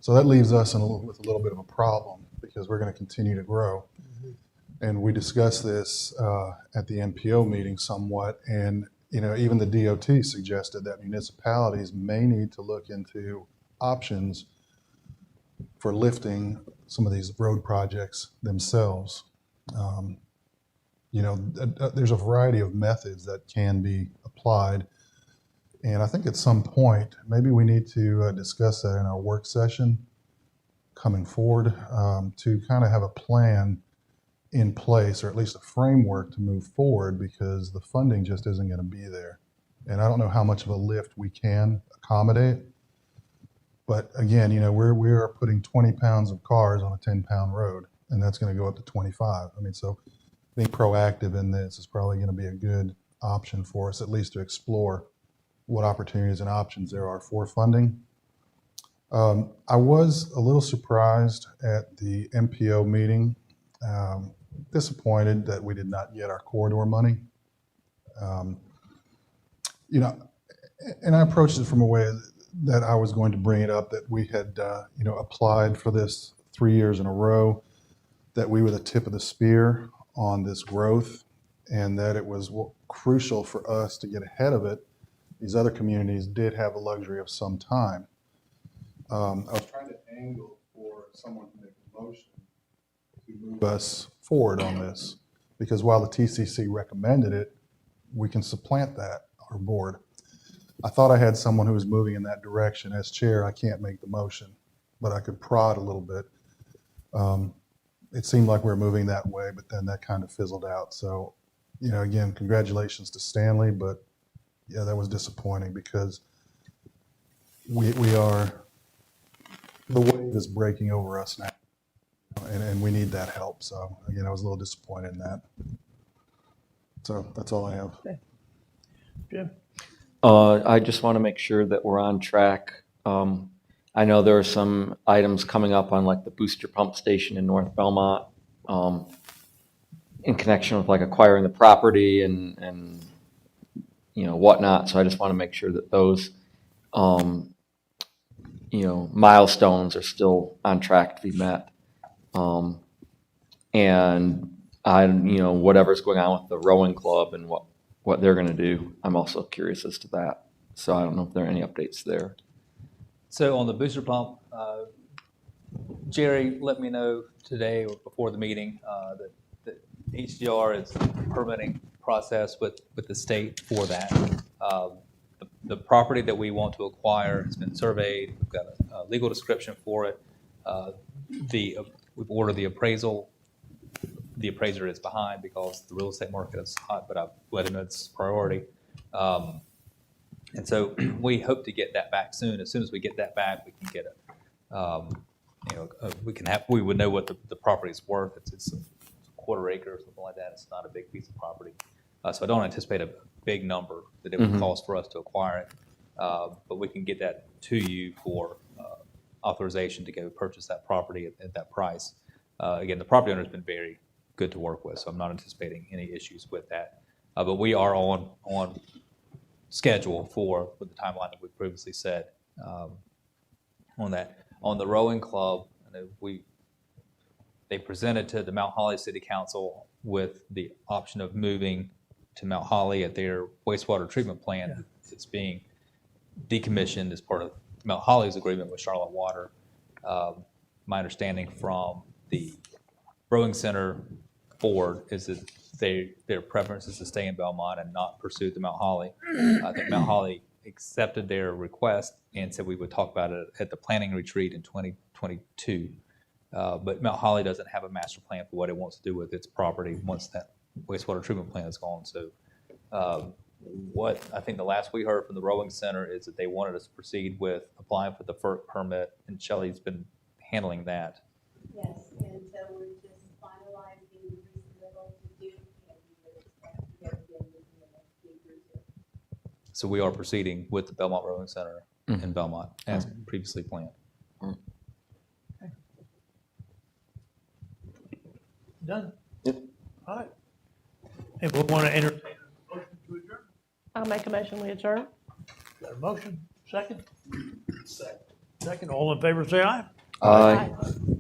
So that leaves us with a little bit of a problem, because we're going to continue to grow. And we discussed this at the MPO meeting somewhat, and even the DOT suggested that municipalities may need to look into options for lifting some of these road projects themselves. There's a variety of methods that can be applied. And I think at some point, maybe we need to discuss that in our work session coming forward, to kind of have a plan in place, or at least a framework to move forward, because the funding just isn't going to be there. And I don't know how much of a lift we can accommodate. But again, we are putting 20 pounds of cars on a 10-pound road, and that's going to go up to 25. So being proactive in this is probably going to be a good option for us, at least to explore what opportunities and options there are for funding. I was a little surprised at the MPO meeting, disappointed that we did not get our corridor money. And I approached it from a way that I was going to bring it up, that we had, applied for this 3 years in a row, that we were the tip of the spear on this growth, and that it was crucial for us to get ahead of it. These other communities did have a luxury of some time. I was trying to angle for someone to make a motion to move us forward on this, because while the TCC recommended it, we can supplant that, our board. I thought I had someone who was moving in that direction. As chair, I can't make the motion, but I could prod a little bit. It seemed like we were moving that way, but then that kind of fizzled out. So, again, congratulations to Stanley, but yeah, that was disappointing because we are, the wave is breaking over us now, and we need that help. So again, I was a little disappointed in that. So that's all I have. Jim? I just want to make sure that we're on track. I know there are some items coming up on like the booster pump station in North Belmont, in connection with like acquiring the property and whatnot. So I just want to make sure that those, milestones are still on track to be met. And whatever's going on with the rowing club and what they're going to do, I'm also curious as to that. So I don't know if there are any updates there. So on the booster pump, Jerry let me know today or before the meeting that HDR is permitting process with the state for that. The property that we want to acquire has been surveyed. We've got a legal description for it. We've ordered the appraisal. The appraiser is behind because the real estate market is hot, but I've let him know it's a priority. And so we hope to get that back soon. As soon as we get that back, we can get it. We would know what the property's worth. It's a quarter acre or something like that. It's not a big piece of property. So I don't anticipate a big number that it would cost for us to acquire it. But we can get that to you for authorization to go purchase that property at that price. Again, the property owner has been very good to work with, so I'm not anticipating any issues with that. But we are on schedule for the timeline that we previously said on that. On the rowing club, they presented to the Mount Holly City Council with the option of moving to Mount Holly at their wastewater treatment plant. Yeah. It's being decommissioned as part of Mount Holly's agreement with Charlotte Water. My understanding from the rowing center board is that their preference is to stay in Belmont and not pursue the Mount Holly. I think Mount Holly accepted their request and said we would talk about it at the planning retreat in 2022. But Mount Holly doesn't have a master plan for what it wants to do with its property once that wastewater treatment plant is gone. So what I think the last we heard from the rowing center is that they wanted us to proceed with applying for the FERC permit, and Shelley's been handling that. Yes, and so we're just finalizing the resubmittal to do, and we would expect to get it in the next week or two. So we are proceeding with the Belmont Rowing Center in Belmont as previously planned. Done? Yep. All right. And we'll want to entertain a motion to adjourn. I'll make a motion, we adjourn. Got a motion? Second? Second. All in favor, say aye. Aye.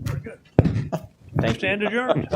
Very good. Thank you. Stand adjourned.